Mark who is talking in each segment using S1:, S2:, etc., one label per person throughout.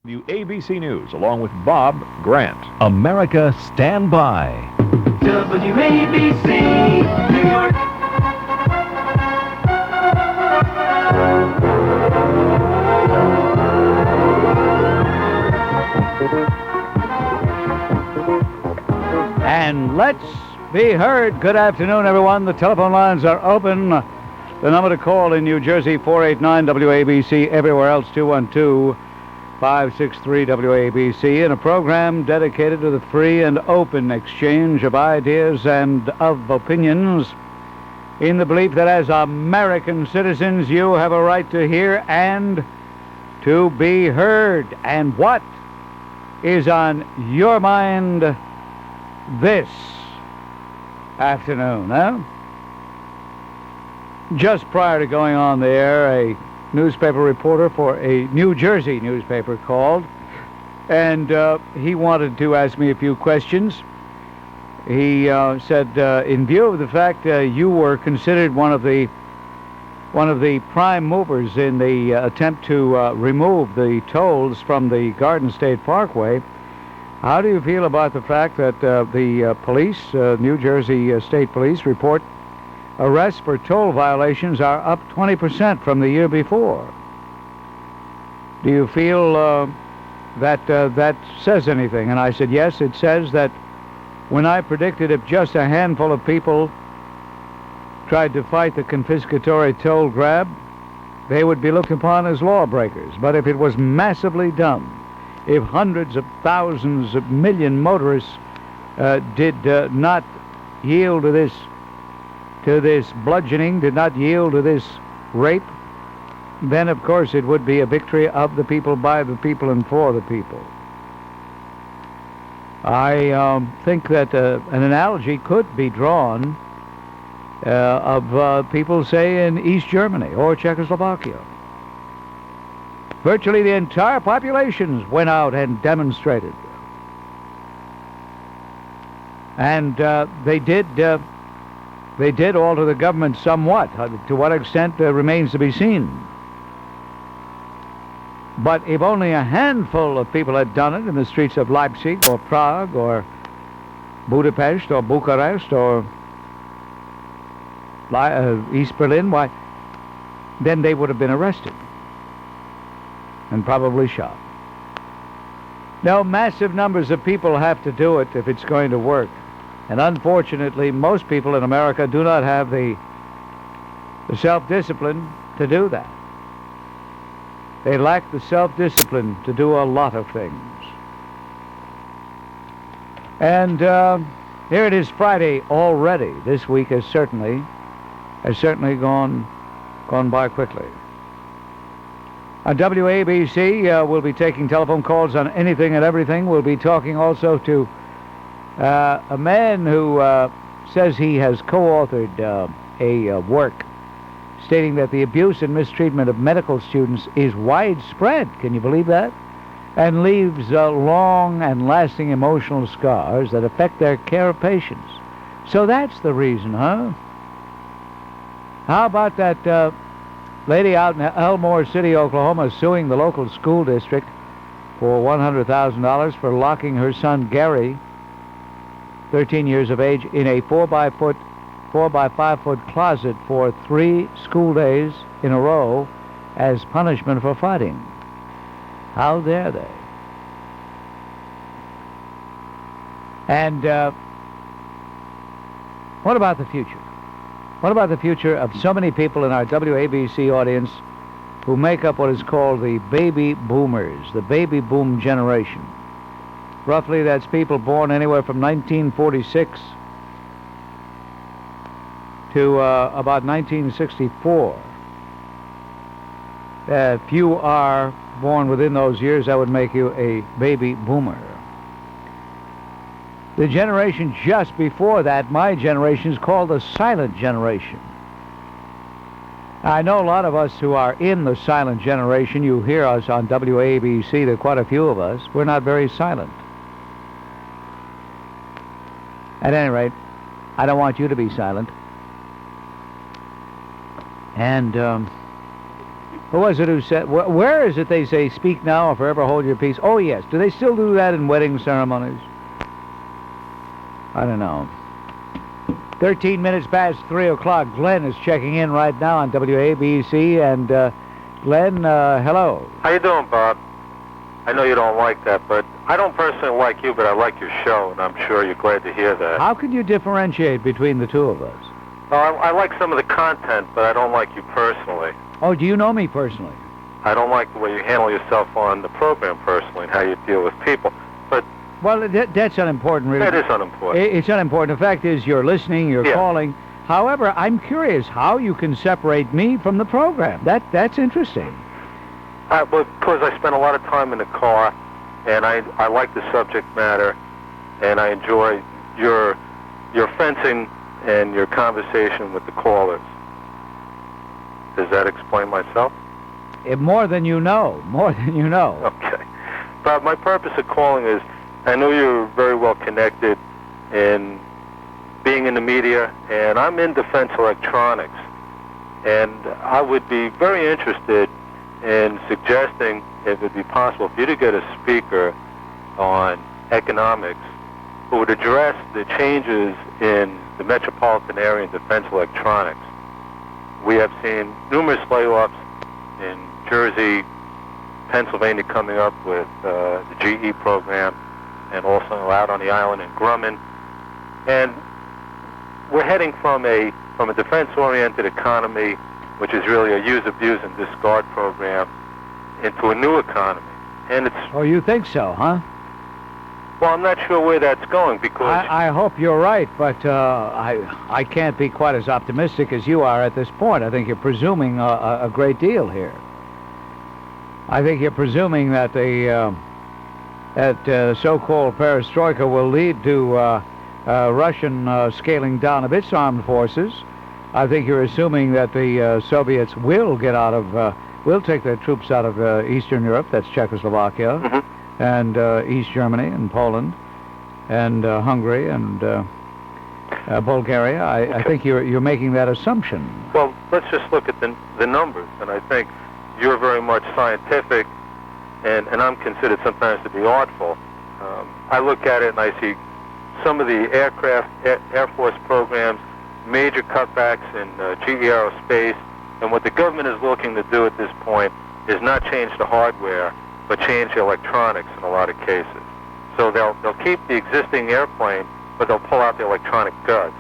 S1: WABC News, along with Bob Grant.
S2: America, stand by.
S3: WABC, New York.
S4: And let's be heard. Good afternoon, everyone. The telephone lines are open. The number to call in New Jersey, 489 WABC. Everywhere else, 212-563 WABC. In a program dedicated to the free and open exchange of ideas and of opinions, in the belief that as American citizens, you have a right to hear and to be heard. And what is on your mind this afternoon, huh? Just prior to going on the air, a newspaper reporter for a New Jersey newspaper called, and he wanted to ask me a few questions. He said, in view of the fact you were considered one of the prime movers in the attempt to remove the tolls from the Garden State Parkway, how do you feel about the fact that the police, New Jersey State Police, report arrests for toll violations are up 20% from the year before? Do you feel that that says anything? And I said, yes, it says that when I predicted if just a handful of people tried to fight the confiscatory toll grab, they would be looked upon as lawbreakers. But if it was massively done, if hundreds of thousands of million motorists did not yield to this bludgeoning, did not yield to this rape, then of course it would be a victory of the people, by the people, and for the people. I think that an analogy could be drawn of people, say, in East Germany or Czechoslovakia. Virtually the entire populations went out and demonstrated. And they did alter the government somewhat. To what extent remains to be seen. But if only a handful of people had done it in the streets of Leipzig or Prague or Budapest or Bucharest or East Berlin, why, then they would have been arrested and probably shot. No, massive numbers of people have to do it if it's going to work. And unfortunately, most people in America do not have the self-discipline to do that. They lack the self-discipline to do a lot of things. And here it is, Friday already. This week has certainly gone by quickly. On WABC, we'll be taking telephone calls on anything and everything. We'll be talking also to a man who says he has co-authored a work stating that the abuse and mistreatment of medical students is widespread. Can you believe that? And leaves long and lasting emotional scars that affect their care of patients. So that's the reason, huh? How about that lady out in Elmore City, Oklahoma, suing the local school district for $100,000 for locking her son Gary, 13 years of age, in a 4 by 5 foot closet for 3 school days in a row as punishment for fighting? How dare they? And what about the future? What about the future of so many people in our WABC audience who make up what is called the baby boomers, the baby boom generation? Roughly, that's people born anywhere from 1946 to about 1964. If you are born within those years, that would make you a baby boomer. The generation just before that, my generation, is called the silent generation. I know a lot of us who are in the silent generation. You hear us on WABC, there are quite a few of us. We're not very silent. At any rate, I don't want you to be silent. And Who was it who said, where is it they say, speak now or forever hold your peace? Oh, yes. Do they still do that in wedding ceremonies? I don't know. 13 minutes past 3 o'clock. Glenn is checking in right now on WABC. And, Glenn, hello.
S3: How you doing, Bob? I know you don't like that, but I don't personally like you, but I like your show, and I'm sure you're glad to hear that.
S4: How can you differentiate between the two of us?
S3: Well, I like some of the content, but I don't like you personally.
S4: Oh, do you know me personally?
S3: I don't like the way you handle yourself on the program personally and how you deal with people. But
S4: well, that's unimportant, really.
S3: that is unimportant.
S4: It's unimportant. The fact is you're listening, you're calling. However, I'm curious how you can separate me from the program. That's interesting.
S3: Well, because I spend a lot of time in the car, and I like the subject matter, and I enjoy your fencing and your conversation with the callers. Does that explain myself?
S4: More than you know. More than you know.
S3: Okay. But my purpose of calling is, I know you're very well connected in being in the media, and I'm in defense electronics. And I would be very interested in suggesting if it would be possible for you to get a speaker on economics who would address the changes in the metropolitan area in defense electronics. We have seen numerous layoffs in Jersey, Pennsylvania coming up with the GE program, and also out on the island in Grumman. And we're heading from a defense-oriented economy, which is really a use, abuse, and discard program, into a new economy. And it's...
S4: Oh, you think so, huh?
S3: Well, I'm not sure where that's going, because...
S4: I hope you're right, but I can't be quite as optimistic as you are at this point. I think you're presuming a great deal here. I think you're presuming that the so-called perestroika will lead to Russian scaling down of its armed forces. I think you're assuming that the Soviets will get out of, will take their troops out of Eastern Europe, that's Czechoslovakia, and East Germany and Poland and Hungary and Bulgaria. I think you're making that assumption.
S3: Well, let's just look at the numbers, and I think you're very much scientific, and I'm considered sometimes to be artful. I look at it and I see some of the Air Force programs, major cutbacks in GE Aerospace, and what the government is looking to do at this point is not change the hardware, but change the electronics in a lot of cases. So they'll keep the existing airplane, but they'll pull out the electronic guts.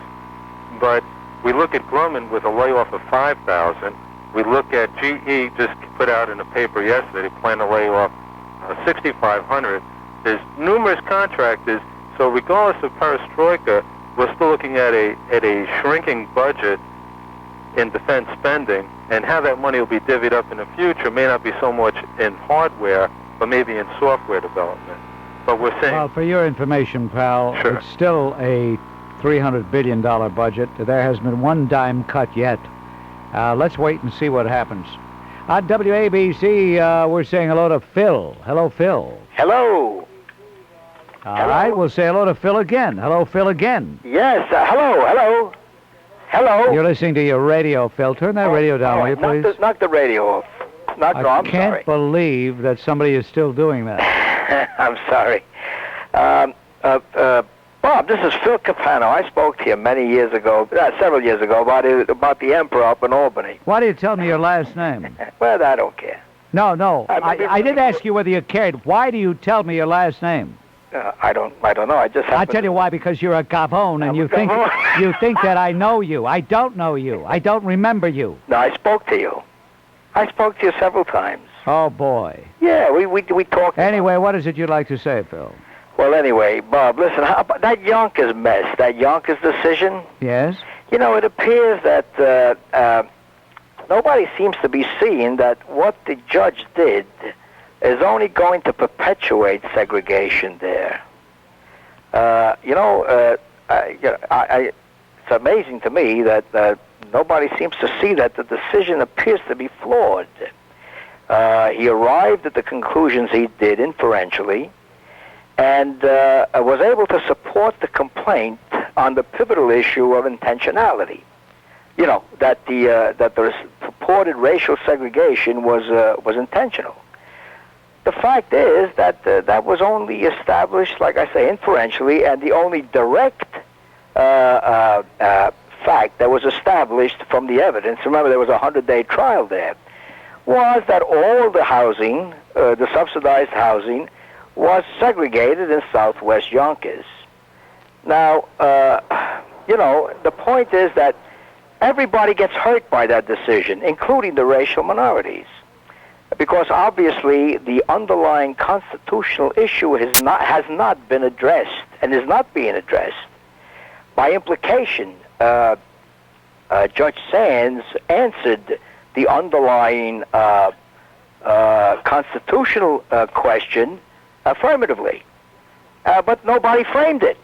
S3: But we look at Grumman with a layoff of 5,000. We look at GE, just put out in a paper yesterday, they plan to lay off 6,500. There's numerous contractors, so regardless of perestroika, we're still looking at a shrinking budget in defense spending, and how that money will be divvied up in the future may not be so much in hardware, but maybe in software development. But we're saying...
S4: Well, for your information, pal,
S3: Sure.
S4: It's still a $300 billion budget. There hasn't been one dime cut yet. Let's wait and see what happens. On WABC, we're saying hello to Phil. Hello, Phil.
S5: Hello.
S4: All right, we'll say hello to Phil again. Hello, Phil again.
S5: Yes, hello. Hello.
S4: You're listening to your radio, Phil. Turn that radio down, will you, please?
S5: Knock the radio off. I'm
S4: can't
S5: sorry.
S4: believe that somebody is still doing that.
S5: I'm sorry. Bob, this is Phil Capano. I spoke to you many years ago, several years ago, about the Emperor up in Albany.
S4: Why do you tell me your last name?
S5: Well, I don't care.
S4: No. I did ask you whether you cared. Why do you tell me your last name?
S5: I don't know. I just
S4: I'll tell you why, because you're a Gabon, and you think that I know you. I don't know you. I don't remember you.
S5: No, I spoke to you. I spoke to you several times.
S4: Oh, boy.
S5: Yeah, we talked.
S4: Anyway, what is it you'd like to say, Phil?
S5: Well, anyway, Bob, listen, how about that Yonkers mess, that Yonkers decision?
S4: Yes?
S5: You know, it appears that nobody seems to be seeing that what the judge did is only going to perpetuate segregation there. It's amazing to me that nobody seems to see that the decision appears to be flawed. He arrived at the conclusions he did inferentially, and was able to support the complaint on the pivotal issue of intentionality. You know, that there's purported racial segregation was intentional. The fact is that that was only established, like I say, inferentially, and the only direct fact that was established from the evidence, remember there was a 100-day trial there, was that all the housing, the subsidized housing, was segregated in southwest Yonkers. Now, the point is that everybody gets hurt by that decision, including the racial minorities, because obviously the underlying constitutional issue has not been addressed and is not being addressed. By implication, Judge Sands answered the underlying constitutional question affirmatively, but nobody framed it.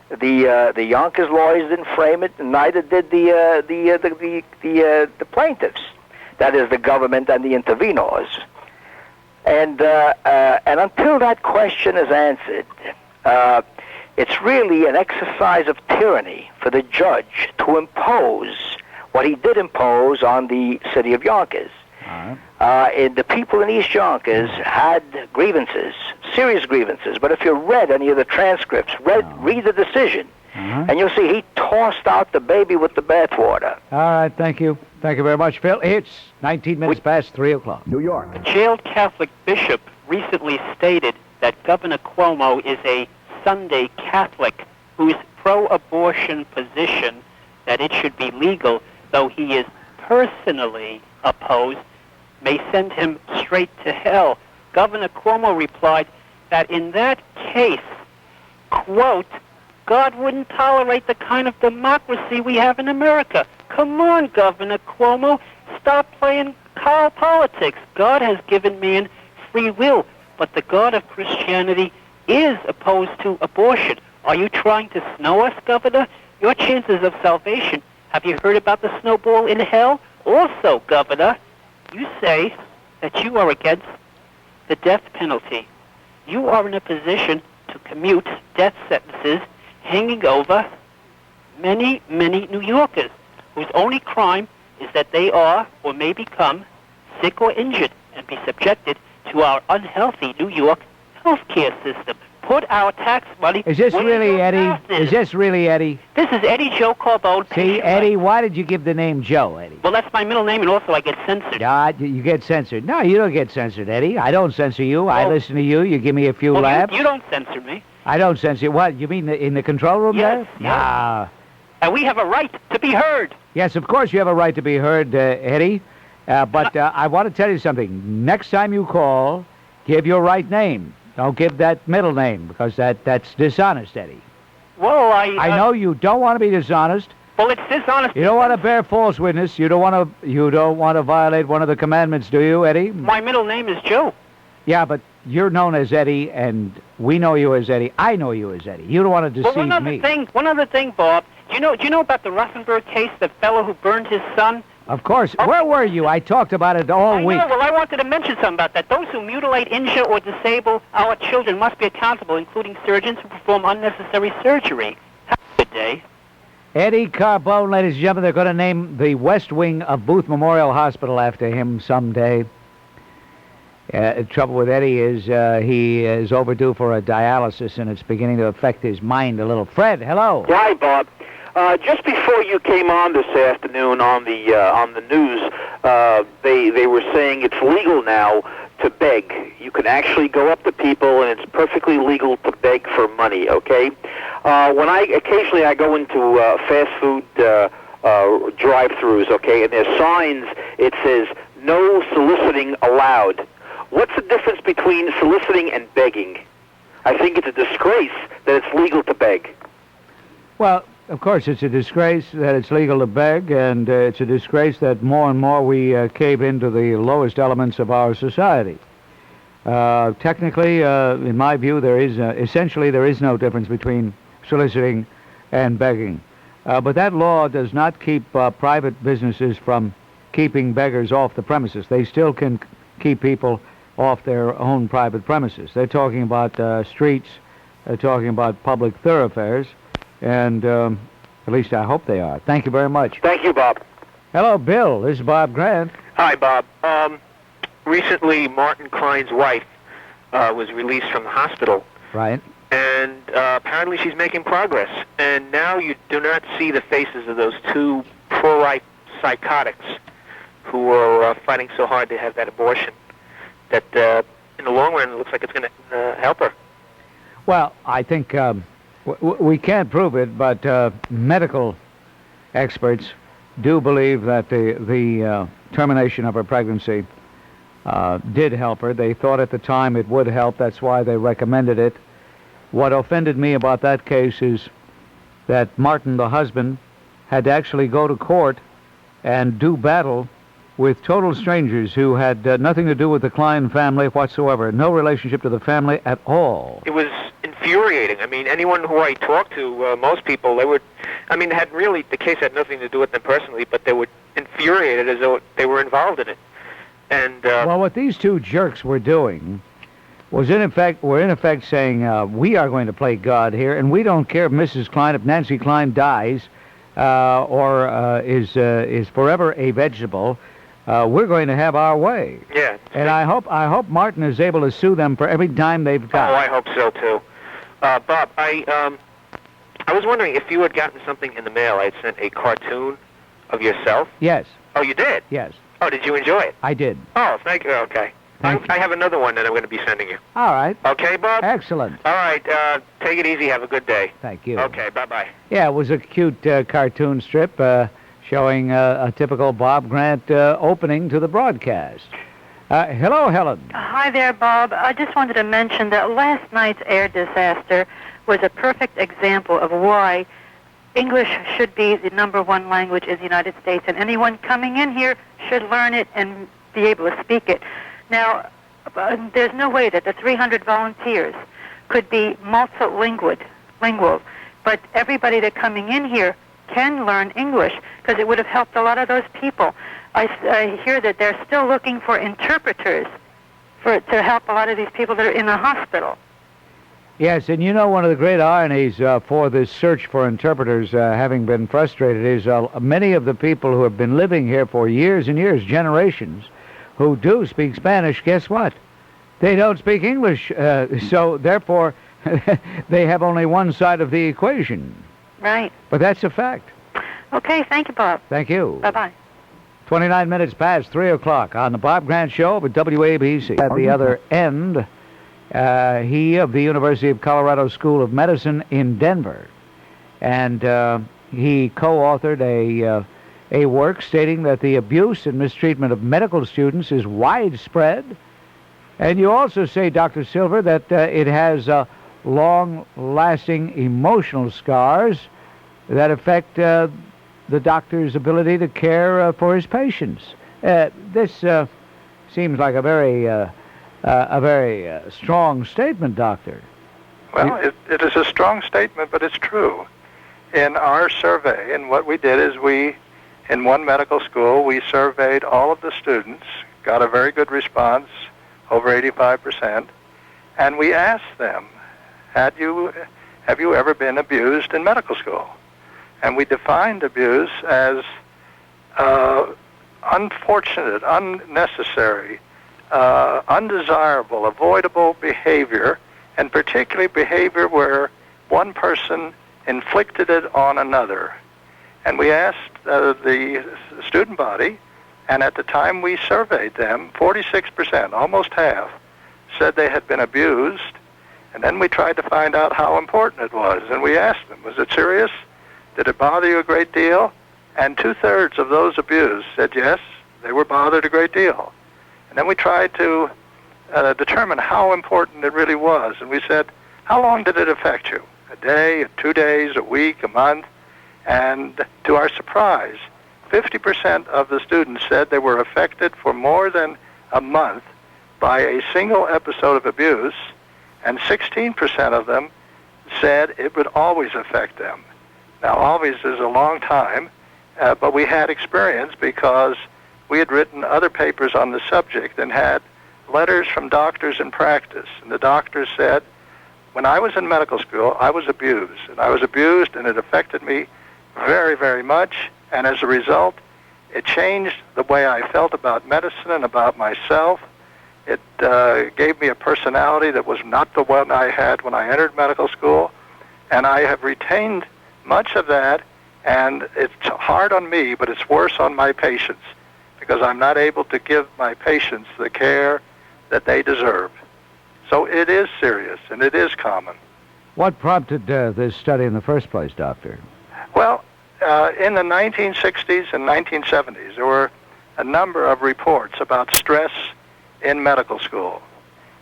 S5: The Yonkers lawyers didn't frame it, and neither did the plaintiffs. That is, the government and the intervenors. And until that question is answered, it's really an exercise of tyranny for the judge to impose what he did impose on the city of Yonkers. The people in East Yonkers had grievances, serious grievances. But if you read any of the transcripts, read the decision, and you'll see he tossed out the baby with the bathwater.
S4: All right, thank you. Thank you very much, Phil. It's 19 minutes past 3 o'clock.
S2: New York.
S6: A jailed Catholic bishop recently stated that Governor Cuomo is a Sunday Catholic whose pro-abortion position that it should be legal, though he is personally opposed, may send him straight to hell. Governor Cuomo replied that in that case, quote, God wouldn't tolerate the kind of democracy we have in America. Come on, Governor Cuomo, stop playing politics. God has given man free will, but the God of Christianity is opposed to abortion. Are you trying to snow us, Governor? Your chances of salvation. Have you heard about the snowball in hell? Also, Governor, you say that you are against the death penalty. You are in a position to commute death sentences hanging over many, many New Yorkers whose only crime is that they are or may become sick or injured and be subjected to our unhealthy New York healthcare system. Put our tax money...
S4: Is this really Eddie? Is this really Eddie?
S6: This is Eddie Joe Carbone.
S4: See, Eddie, why did you give the name Joe, Eddie?
S6: Well, that's my middle name, and also I get censored.
S4: You get censored. No, you don't get censored, Eddie. I don't censor you. I listen to you. You give me a few laughs.
S6: You don't censor me.
S4: I don't censor you. What, you mean in the control room there?
S6: Yes. Nah. And we have a right to be heard.
S4: Yes, of course you have a right to be heard, Eddie. But I want to tell you something. Next time you call, give your right name. Don't give that middle name, because that's dishonest, Eddie.
S6: Well,
S4: I know you don't want to be dishonest.
S6: Well, it's dishonest.
S4: You don't want to bear false witness. You don't want to violate one of the commandments, do you, Eddie?
S6: My middle name is Joe.
S4: Yeah, but you're known as Eddie, and we know you as Eddie. I know you as Eddie. You don't want to deceive me.
S6: One other thing, Bob. Do you know about the Rothenberg case, the fellow who burned his son?
S4: Of course. Oh. Where were you? I talked about it all week.
S6: Well, I wanted to mention something about that. Those who mutilate, injure, or disable our children must be accountable, including surgeons who perform unnecessary surgery. Have a good day.
S4: Eddie Carbone, ladies and gentlemen, they're going to name the West Wing of Booth Memorial Hospital after him someday. The trouble with Eddie is he is overdue for a dialysis, and it's beginning to affect his mind a little. Fred, hello.
S7: Hi, Bob. Just before you came on this afternoon on the news, they were saying it's legal now to beg. You can actually go up to people, and it's perfectly legal to beg for money. Okay. When occasionally I go into fast food drive-throughs, okay, and there's signs. It says no soliciting allowed. What's the difference between soliciting and begging? I think it's a disgrace that it's legal to beg.
S4: Well, of course, it's a disgrace that it's legal to beg, and it's a disgrace that more and more we cave into the lowest elements of our society. Technically, in my view, essentially there is no difference between soliciting and begging. But that law does not keep private businesses from keeping beggars off the premises. They still can keep people off their own private premises. They're talking about streets, they're talking about public thoroughfares, and at least I hope they are. Thank you very much.
S7: Thank you, Bob.
S4: Hello, Bill. This is Bob Grant.
S8: Hi, Bob. Recently, Martin Klein's wife was released from the hospital.
S4: Right.
S8: And apparently she's making progress. And now you do not see the faces of those two pro-life psychotics who are fighting so hard to have that abortion. That in the long run, it looks like it's going to help her.
S4: Well, I think we can't prove it, but medical experts do believe that the termination of her pregnancy did help her. They thought at the time it would help. That's why they recommended it. What offended me about that case is that Martin, the husband, had to actually go to court and do battle with total strangers who had nothing to do with the Klein family whatsoever, no relationship to the family at all.
S8: It was infuriating. I mean, anyone who I talked to, most people, they were, I mean, the case had nothing to do with them personally, but they were infuriated as though they were involved in it. And
S4: well, what these two jerks were doing was in effect saying, we are going to play God here, and we don't care if Mrs. Klein, if Nancy Klein dies or is forever a vegetable. We're going to have our way.
S8: Yeah.
S4: And I hope Martin is able to sue them for every dime they've got.
S8: Oh, I hope so too. Bob, I was wondering if you had gotten something in the mail. I had sent a cartoon of yourself.
S4: Yes.
S8: Oh, you did?
S4: Yes.
S8: Oh, did you enjoy it?
S4: I did.
S8: Oh, thank you. Okay.
S4: Thank you.
S8: I have another one that I'm going to be sending you.
S4: All right.
S8: Okay, Bob?
S4: Excellent.
S8: All right. Take it easy. Have a good day.
S4: Thank you.
S8: Okay, bye-bye.
S4: Yeah, it was a cute cartoon strip showing a typical Bob Grant opening to the broadcast. Hello, Helen.
S9: Hi there, Bob. I just wanted to mention that last night's air disaster was a perfect example of why English should be the #1 language in the United States, and anyone coming in here should learn it and be able to speak it. Now, there's no way that the 300 volunteers could be multilingual, but everybody that coming in here can learn English, because it would have helped a lot of those people. I hear that they're still looking for interpreters to help a lot of these people that are in the hospital.
S4: Yes, and you know one of the great ironies for this search for interpreters having been frustrated is many of the people who have been living here for years and years, generations, who do speak Spanish, guess what? They don't speak English, so therefore they have only one side of the equation.
S9: Right.
S4: But that's a fact.
S9: Okay, thank you, Bob.
S4: Thank you.
S9: Bye-bye.
S4: 29 minutes past 3 o'clock on the Bob Grant Show at WABC. At the other end, he of the University of Colorado School of Medicine in Denver. And he co-authored a work stating that the abuse and mistreatment of medical students is widespread. And you also say, Dr. Silver, that it has long-lasting emotional scars that affect the doctor's ability to care for his patients. This seems like a very strong statement, Doctor.
S10: Well, it is a strong statement, but it's true. In our survey, and what we did is in one medical school, we surveyed all of the students, got a very good response, over 85%, and we asked them, have you ever been abused in medical school? And we defined abuse as unfortunate, unnecessary, undesirable, avoidable behavior, and particularly behavior where one person inflicted it on another. And we asked the student body, and at the time we surveyed them, 46%, almost half, said they had been abused. And then we tried to find out how important it was. And we asked them, was it serious? Did it bother you a great deal? And 2/3 of those abused said yes, they were bothered a great deal. And then we tried to determine how important it really was. And we said, how long did it affect you? A day, 2 days, a week, a month? And to our surprise, 50% of the students said they were affected for more than a month by a single episode of abuse, and 16% of them said it would always affect them. Now, always is a long time, but we had experience because we had written other papers on the subject and had letters from doctors in practice. And the doctors said, when I was in medical school, I was abused. And I was abused, and it affected me very, very much. And as a result, It changed the way I felt about medicine and about myself. It gave me a personality that was not the one I had when I entered medical school, and I have retained much of that, and it's hard on me, but it's worse on my patients, because I'm not able to give my patients the care that they deserve. So it is serious, and it is common.
S4: What prompted this study in the first place, Doctor?
S10: Well, in the 1960s and 1970s, there were a number of reports about stress in medical school.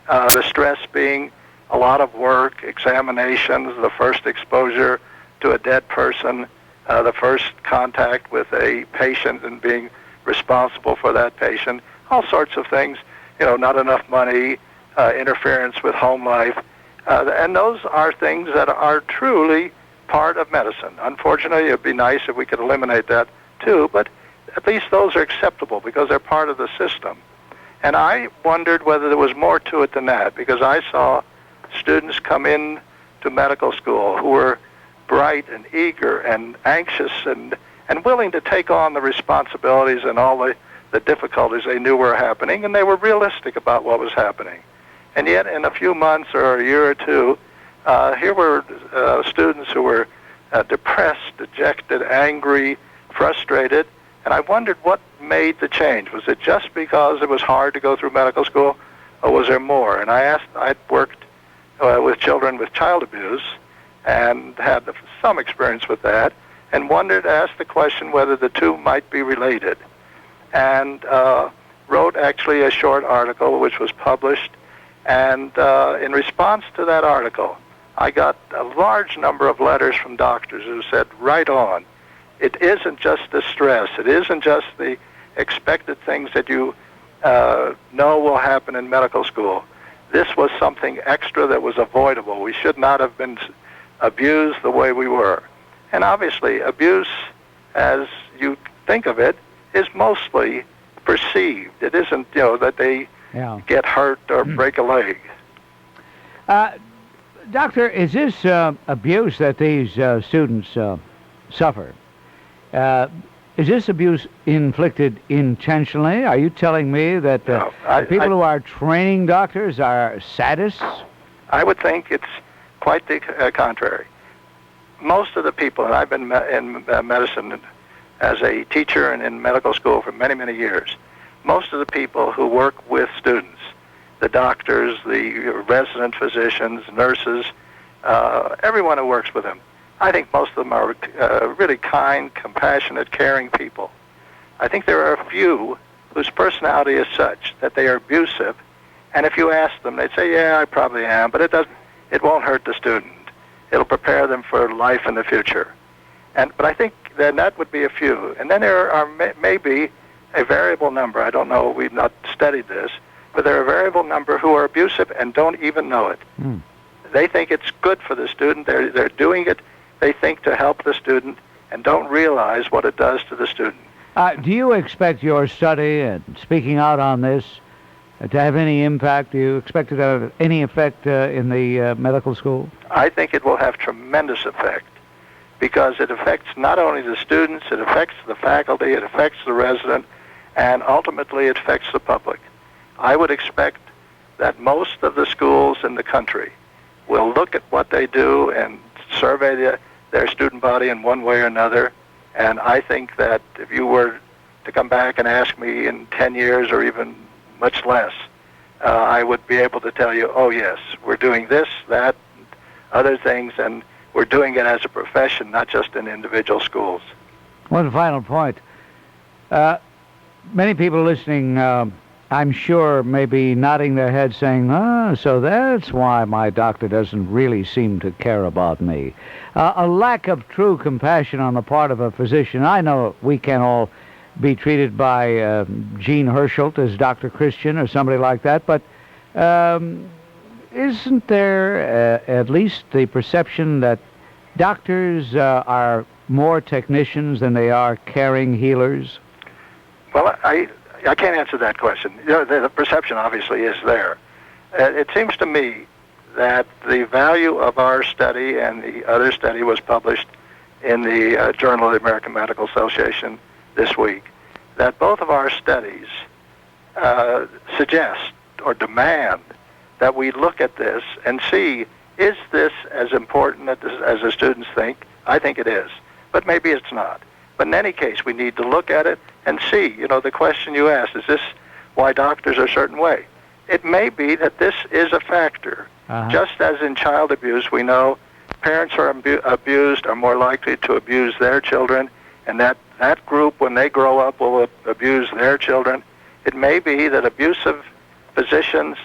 S10: The stress being a lot of work, examinations, the first exposure to a dead person, the first contact with a patient and being responsible for that patient, all sorts of things, not enough money, interference with home life. And those are things that are truly part of medicine. Unfortunately, it would be nice if we could eliminate that too, but at least those are acceptable because they're part of the system. And I wondered whether there was more to it than that, because I saw students come in to medical school who were bright and eager and anxious and willing to take on the responsibilities and all the difficulties they knew were happening, and they were realistic about what was happening. And yet, in a few months or a year or two, here were students who were depressed, dejected, angry, frustrated, and I wondered what made the change. Was it just because it was hard to go through medical school, or was there more? And I'd worked with children with child abuse and had some experience with that, and asked the question whether the two might be related. And wrote actually a short article which was published, and in response to that article, I got a large number of letters from doctors who said, right on, it isn't just the stress, it isn't just the expected things that you know will happen in medical school. This was something extra that was avoidable. We should not have been abused the way we were. And obviously, abuse, as you think of it, is mostly perceived. It isn't, that they get hurt or break a leg.
S4: Doctor, is this abuse that these students suffer, is this abuse inflicted intentionally? Are you telling me that people who are training doctors are sadists?
S10: I would think it's quite the contrary. Most of the people, and I've been in medicine as a teacher and in medical school for many, many years, most of the people who work with students, the doctors, the resident physicians, nurses, everyone who works with them, I think most of them are really kind, compassionate, caring people. I think there are a few whose personality is such that they are abusive, and if you ask them, they'd say, yeah, I probably am, but it won't hurt the student. It'll prepare them for life in the future. But I think then that would be a few. And then there are maybe a variable number. I don't know, we've not studied this, but there are a variable number who are abusive and don't even know it. They think it's good for the student. They're doing it, they think, to help the student, and don't realize what it does to the student.
S4: Do you expect your study and speaking out on this to have any impact? Do you expect it to have any effect in the medical school?
S10: I think it will have tremendous effect, because it affects not only the students, it affects the faculty, it affects the resident, and ultimately it affects the public. I would expect that most of the schools in the country will look at what they do and survey their student body in one way or another, and I think that if you were to come back and ask me in 10 years or even much less, I would be able to tell you, oh yes, we're doing this, that, other things, and we're doing it as a profession, not just in individual schools.
S4: One final point. Many people listening, I'm sure, may be nodding their heads saying, so that's why my doctor doesn't really seem to care about me. A lack of true compassion on the part of a physician. I know we can all be treated by Gene Herschelt as Dr. Christian or somebody like that, but isn't there at least the perception that doctors are more technicians than they are caring healers?
S10: Well, I can't answer that question. The perception obviously is there. It seems to me that the value of our study, and the other study was published in the Journal of the American Medical Association this week, that both of our studies suggest or demand that we look at this and see, is this as important as the students think? I think it is, but maybe it's not. But in any case, we need to look at it and see, the question you asked, is this why doctors are a certain way? It may be that this is a factor. Just as in child abuse, we know parents are abused are more likely to abuse their children, and that group, when they grow up, will abuse their children. It may be that abusive physicians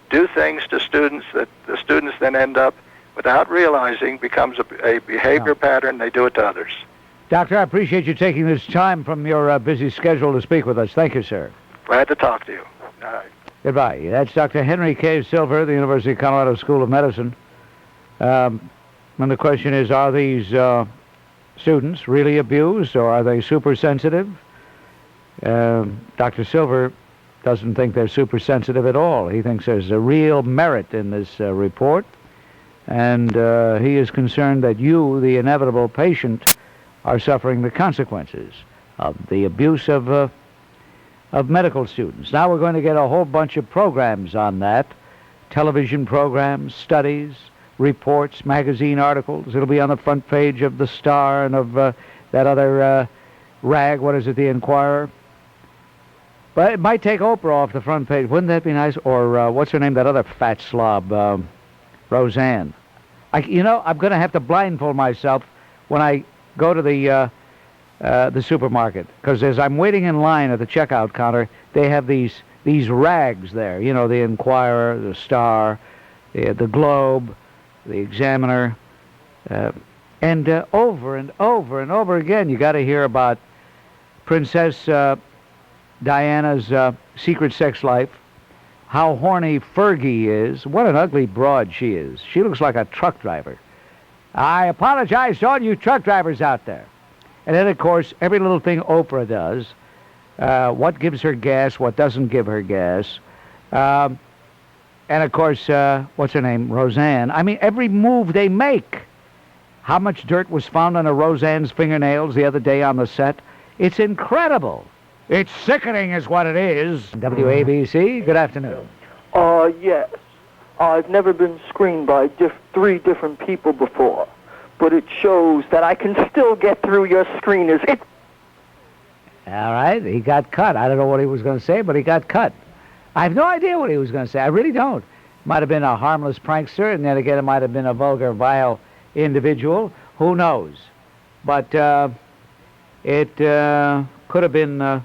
S10: do things to students that the students then end up, without realizing, becomes a behavior pattern. They do it to others.
S4: Doctor, I appreciate you taking this time from your busy schedule to speak with us. Thank you, sir.
S10: Glad to talk to you. All right.
S4: Goodbye. That's Dr. Henry K. Silver, the University of Colorado School of Medicine. And the question is, are these students really abused, or are they super sensitive? Dr. Silver doesn't think they're super sensitive at all. He thinks there's a real merit in this report, and he is concerned that you, the inevitable patient, are suffering the consequences of the abuse of medical students. Now we're going to get a whole bunch of programs on that, television programs, studies, reports, magazine articles. It'll be on the front page of The Star and of that other rag, what is it, The Inquirer? But it might take Oprah off the front page. Wouldn't that be nice? Or what's her name, that other fat slob, Roseanne. I'm going to have to blindfold myself when I go to the supermarket, because as I'm waiting in line at the checkout counter, they have these rags there. The Inquirer, the Star, the Globe, the Examiner, and over and over and over again, you got to hear about Princess Diana's secret sex life, how horny Fergie is, what an ugly broad she is. She looks like a truck driver. I apologize to all you truck drivers out there. And then, of course, every little thing Oprah does, what gives her gas, what doesn't give her gas. And, of course, what's her name, Roseanne. I mean, every move they make. How much dirt was found on a Roseanne's fingernails the other day on the set? It's incredible. It's sickening is what it is. WABC, good afternoon.
S11: Yes. I've never been screened by 3 different people before, but it shows that I can still get through your screeners.
S4: All right, he got cut. I don't know what he was going to say, but he got cut. I have no idea what he was going to say. I really don't. Might have been a harmless prankster, and then again, it might have been a vulgar, vile individual. Who knows? But it could have been... all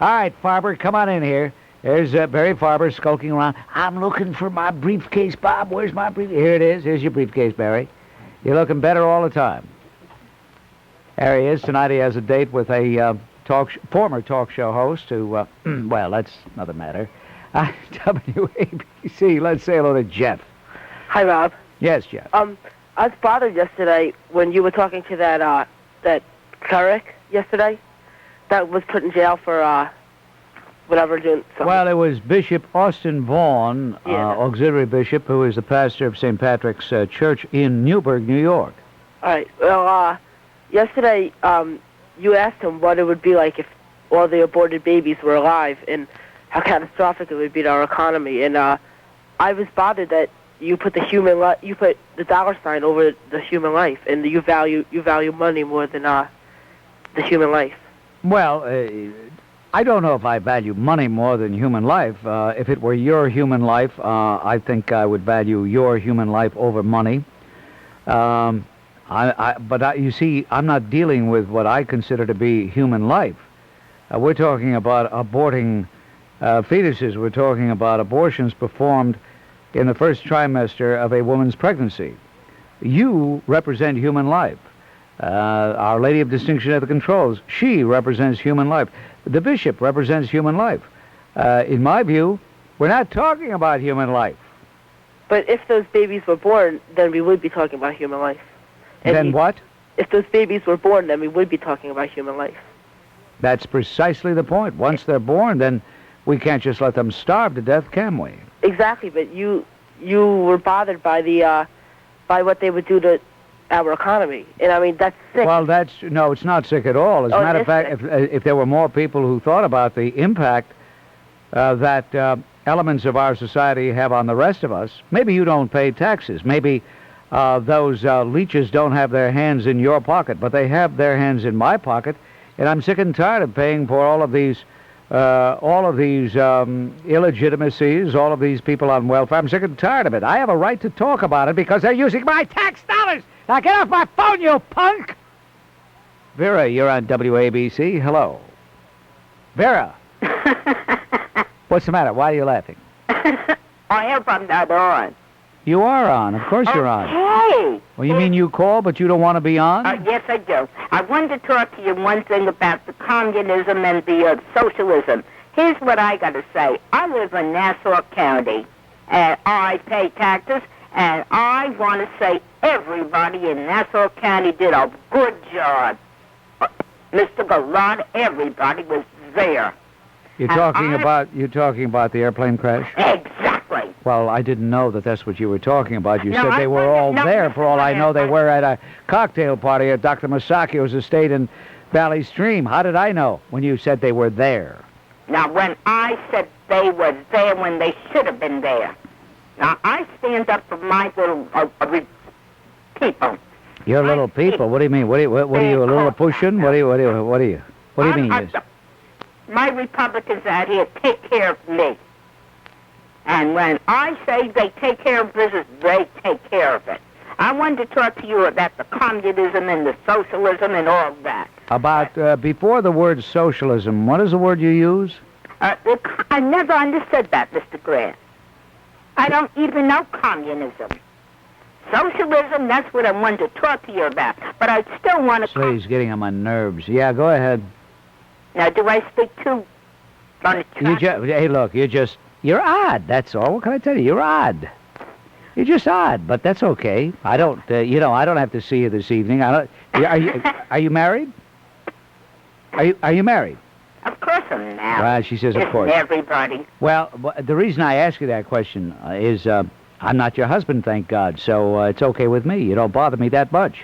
S4: right, Farber, come on in here. There's Barry Farber skulking around. I'm looking for my briefcase, Bob. Where's my briefcase? Here it is. Here's your briefcase, Barry. You're looking better all the time. There he is. Tonight he has a date with a former talk show host who, well, that's another matter. WABC, let's say hello to Jeff.
S12: Hi, Rob.
S4: Yes, Jeff.
S12: I was bothered yesterday when you were talking to that cleric yesterday that was put in jail for whatever doing something.
S4: Well, it was Bishop Austin Vaughn, auxiliary bishop, who is the pastor of St. Patrick's Church in Newburgh, New York.
S12: All right. Well, yesterday you asked him what it would be like if all the aborted babies were alive and how catastrophic it would be to our economy. And I was bothered that you put you put the dollar sign over the human life, and you value money more than the human life.
S4: Well, I don't know if I value money more than human life. If it were your human life, I think I would value your human life over money. But you see, I'm not dealing with what I consider to be human life. We're talking about aborting fetuses. We're talking about abortions performed in the first trimester of a woman's pregnancy. You represent human life. Our Lady of Distinction at the controls, she represents human life. The bishop represents human life. In my view, we're not talking about human life.
S12: But if those babies were born, then we would be talking about human life. And
S4: then what?
S12: If those babies were born, then we would be talking about human life.
S4: That's precisely the point. Once they're born, then we can't just let them starve to death, can we?
S12: Exactly, but you were bothered by the by what they would do to our economy. And I mean, that's sick.
S4: Well, no, it's not sick at all. As a matter of fact, if there were more people who thought about the impact that elements of our society have on the rest of us, maybe you don't pay taxes. Maybe those leeches don't have their hands in your pocket, but they have their hands in my pocket, and I'm sick and tired of paying for all of these illegitimacies, all of these people on welfare. I'm sick and tired of it. I have a right to talk about it because they're using my tax dollars. Now get off my phone, you punk! Vera, you're on WABC. Hello. Vera. What's the matter? Why are you laughing?
S13: I hope I'm not on.
S4: You are on. Of course you're on.
S13: Hey!
S4: Well, you mean you call, but you don't want to be on?
S13: Yes, I do. I wanted to talk to you one thing about the communism and the socialism. Here's what I got to say. I live in Nassau County, and I pay taxes, and I want to say everybody in Nassau County did a good job. Mr. Gallant, everybody was there.
S4: You're talking about the airplane crash?
S13: Exactly.
S4: Well, I didn't know that that's what you were talking about. You said they were all there. For all I know, they were at a cocktail party at Dr. Masakio's estate in Valley Stream. How did I know when you said they were there?
S13: Now, when I said they were there when they should have been there. Now, I stand up for my little people.
S4: Your little people? What do you mean? What are you, a little pushing? What do you mean?
S13: My Republicans out here take care of me. And when I say they take care of business, they take care of it. I wanted to talk to you about the communism and the socialism and all that.
S4: About, before the word socialism, what is the word you use?
S13: I never understood that, Mr. Grant. I don't even know communism. Socialism, that's what I wanted to talk to you about. But I still want to...
S4: Please, getting on my nerves. Yeah, go ahead.
S13: Now, do I speak too...
S4: Hey, look, you're odd, that's all. What can I tell you? You're odd. You're just odd, but that's okay. I don't, I don't have to see you this evening. Are you married? Are you married?
S13: Of course I'm married.
S4: Well, she says, of course.
S13: Everybody.
S4: Well, the reason I ask you that question is I'm not your husband, thank God, so it's okay with me. You don't bother me that much.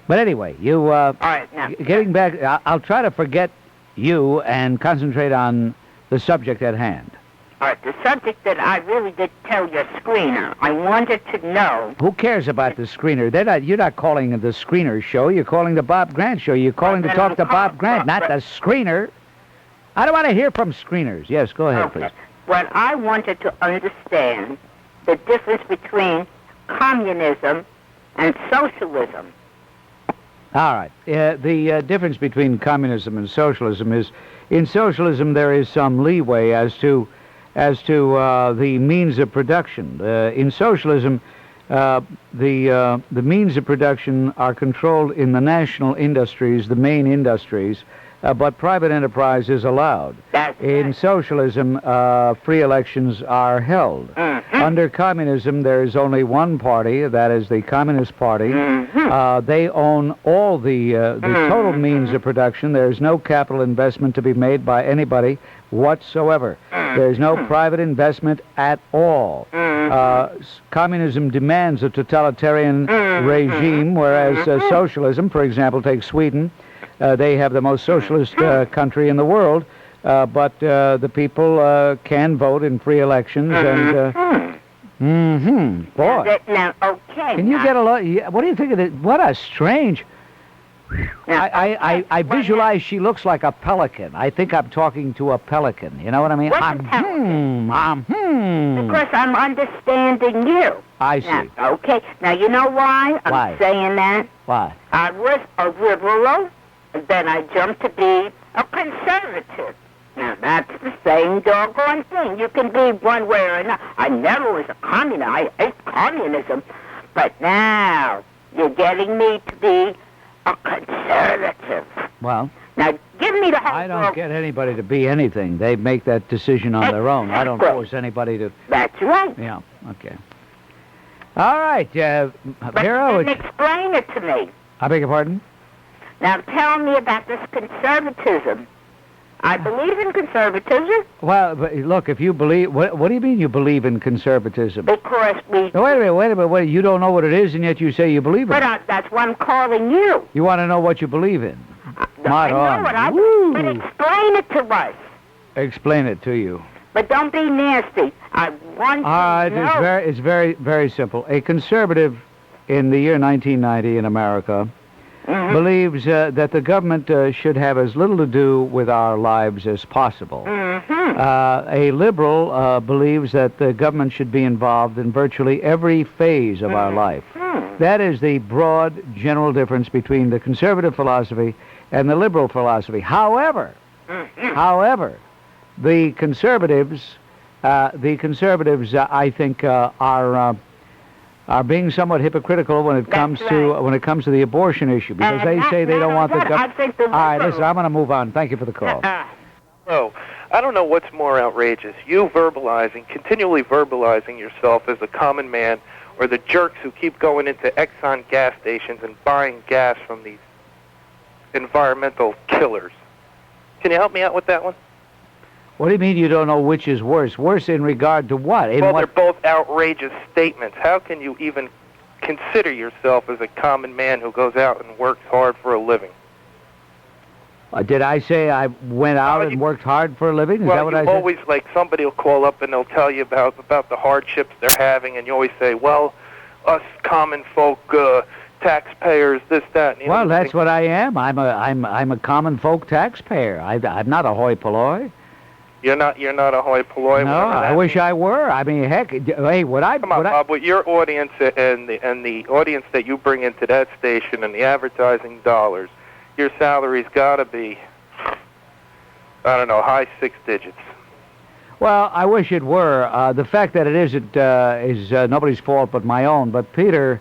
S4: But anyway, you,
S13: all right, now,
S4: getting back, I'll try to forget you and concentrate on the subject at hand.
S13: All right, the subject that I really did tell your screener, I wanted to know...
S4: Who cares about the screener? You're not calling the screener show. You're calling the Bob Grant show. You're calling to talk to Bob Grant, not the screener. I don't want to hear from screeners. Yes, go ahead, please.
S13: Well, I wanted to understand the difference between communism and socialism.
S4: All right. The difference between communism and socialism is, in socialism there is some leeway as to the means of production. In socialism, the means of production are controlled in the national industries, the main industries, but private enterprise is allowed. In socialism, free elections are held. Under communism, there is only one party, that is the Communist Party. They own all the total means of production. There's no capital investment to be made by anybody whatsoever. There's no private investment at all. Communism demands a totalitarian regime, whereas socialism, for example, take Sweden, they have the most socialist country in the world, but the people can vote in free elections and... Boy.
S13: Now, okay.
S4: Can you get a lot... What do you think of it? What a strange... I visualize she looks like a pelican. I think I'm talking to a pelican. You know what I mean?
S13: What's a pelican? Because I'm understanding you.
S4: I see.
S13: Now, okay. Now, you know why I'm saying that?
S4: Why?
S13: I was a liberal, and then I jumped to be a conservative. Now, that's the same doggone thing. You can be one way or another. I never was a communist. I hate communism. But now, you're getting me to be a conservative.
S4: Well...
S13: Now, give me the whole...
S4: I don't get anybody to be anything. They make that decision on their own. I don't force anybody to...
S13: That's right.
S4: Yeah, okay. All right,
S13: But
S4: Vera...
S13: you didn't explain it to me.
S4: I beg your pardon?
S13: Now, tell me about this conservatism. I believe in conservatism
S4: Well, but look, if you believe... What do you mean you believe in conservatism?
S13: because we...
S4: No, wait a minute. Wait, you don't know what it is, and yet you say you believe in
S13: But
S4: it.
S13: that's why I'm calling you.
S4: You want to know what you believe in?
S13: I know it. But explain it to us.
S4: Explain it to you.
S13: But don't be nasty. I want
S4: All right,
S13: to know.
S4: it's very, very simple. A conservative in the year 1990 in America believes that the government should have as little to do with our lives as possible. A liberal believes that the government should be involved in virtually every phase of our life. That is the broad, general difference between the conservative philosophy and the liberal philosophy. However, the conservatives, I think, are being somewhat hypocritical when it comes to the abortion issue, because they say they don't want the government. All right, listen, I'm going to move on. Thank you for the call.
S14: Oh, I don't know what's more outrageous, you continually verbalizing yourself as a common man, or the jerks who keep going into Exxon gas stations and buying gas from these environmental killers. Can you help me out with that one?
S4: What do you mean you don't know which is worse? Worse in regard to what?
S14: They're both outrageous statements. How can you even consider yourself as a common man who goes out and works hard for a living?
S4: Did I say I went out and worked hard for a living? Is that what I said?
S14: Always, like, somebody will call up and they'll tell you about the hardships they're having, and you always say, well, us common folk, taxpayers, this, that, and the
S4: well,
S14: other
S4: that's
S14: thing.
S4: what I am. I'm a common folk taxpayer. I'm not a hoi polloi.
S14: You're not a hoi polloi.
S4: No, I wish I were. I mean, heck, hey,
S14: Bob, with your audience and the audience that you bring into that station and the advertising dollars, your salary's got to be, I don't know, high 6 digits.
S4: Well, I wish it were. The fact that it isn't is nobody's fault but my own. But Peter,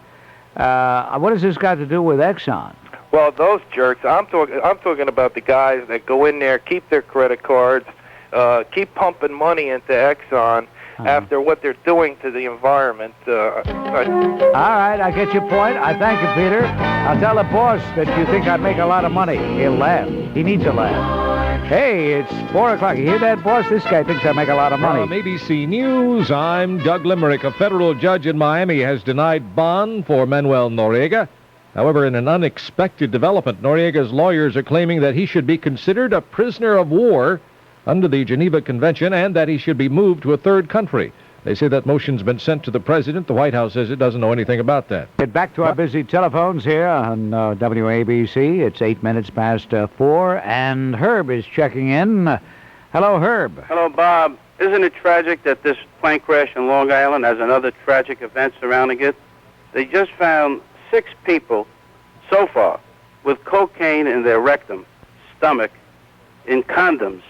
S4: what has this got to do with Exxon?
S14: Well, those jerks. I'm talking about the guys that go in there, keep their credit cards, keep pumping money into Exxon after what they're doing to the environment.
S4: All right, I get your point. I thank you, Peter. I'll tell the boss that you think I make a lot of money. He'll laugh. He needs a laugh. Hey, it's 4 o'clock. You hear that, boss? This guy thinks I make a lot of money.
S1: From ABC News, I'm Doug Limerick. A federal judge in Miami has denied bond for Manuel Noriega. However, in an unexpected development, Noriega's lawyers are claiming that he should be considered a prisoner of war under the Geneva Convention and that he should be moved to a third country. They say that motion's been sent to the president. The White House says it doesn't know anything about that.
S4: Get back to our busy telephones here on WABC. It's 8 minutes past 4, and Herb is checking in. Hello, Herb.
S15: Hello, Bob. Isn't it tragic that this plane crash in Long Island has another tragic event surrounding it? They just found 6 people so far with cocaine in their rectum, stomach, in condoms.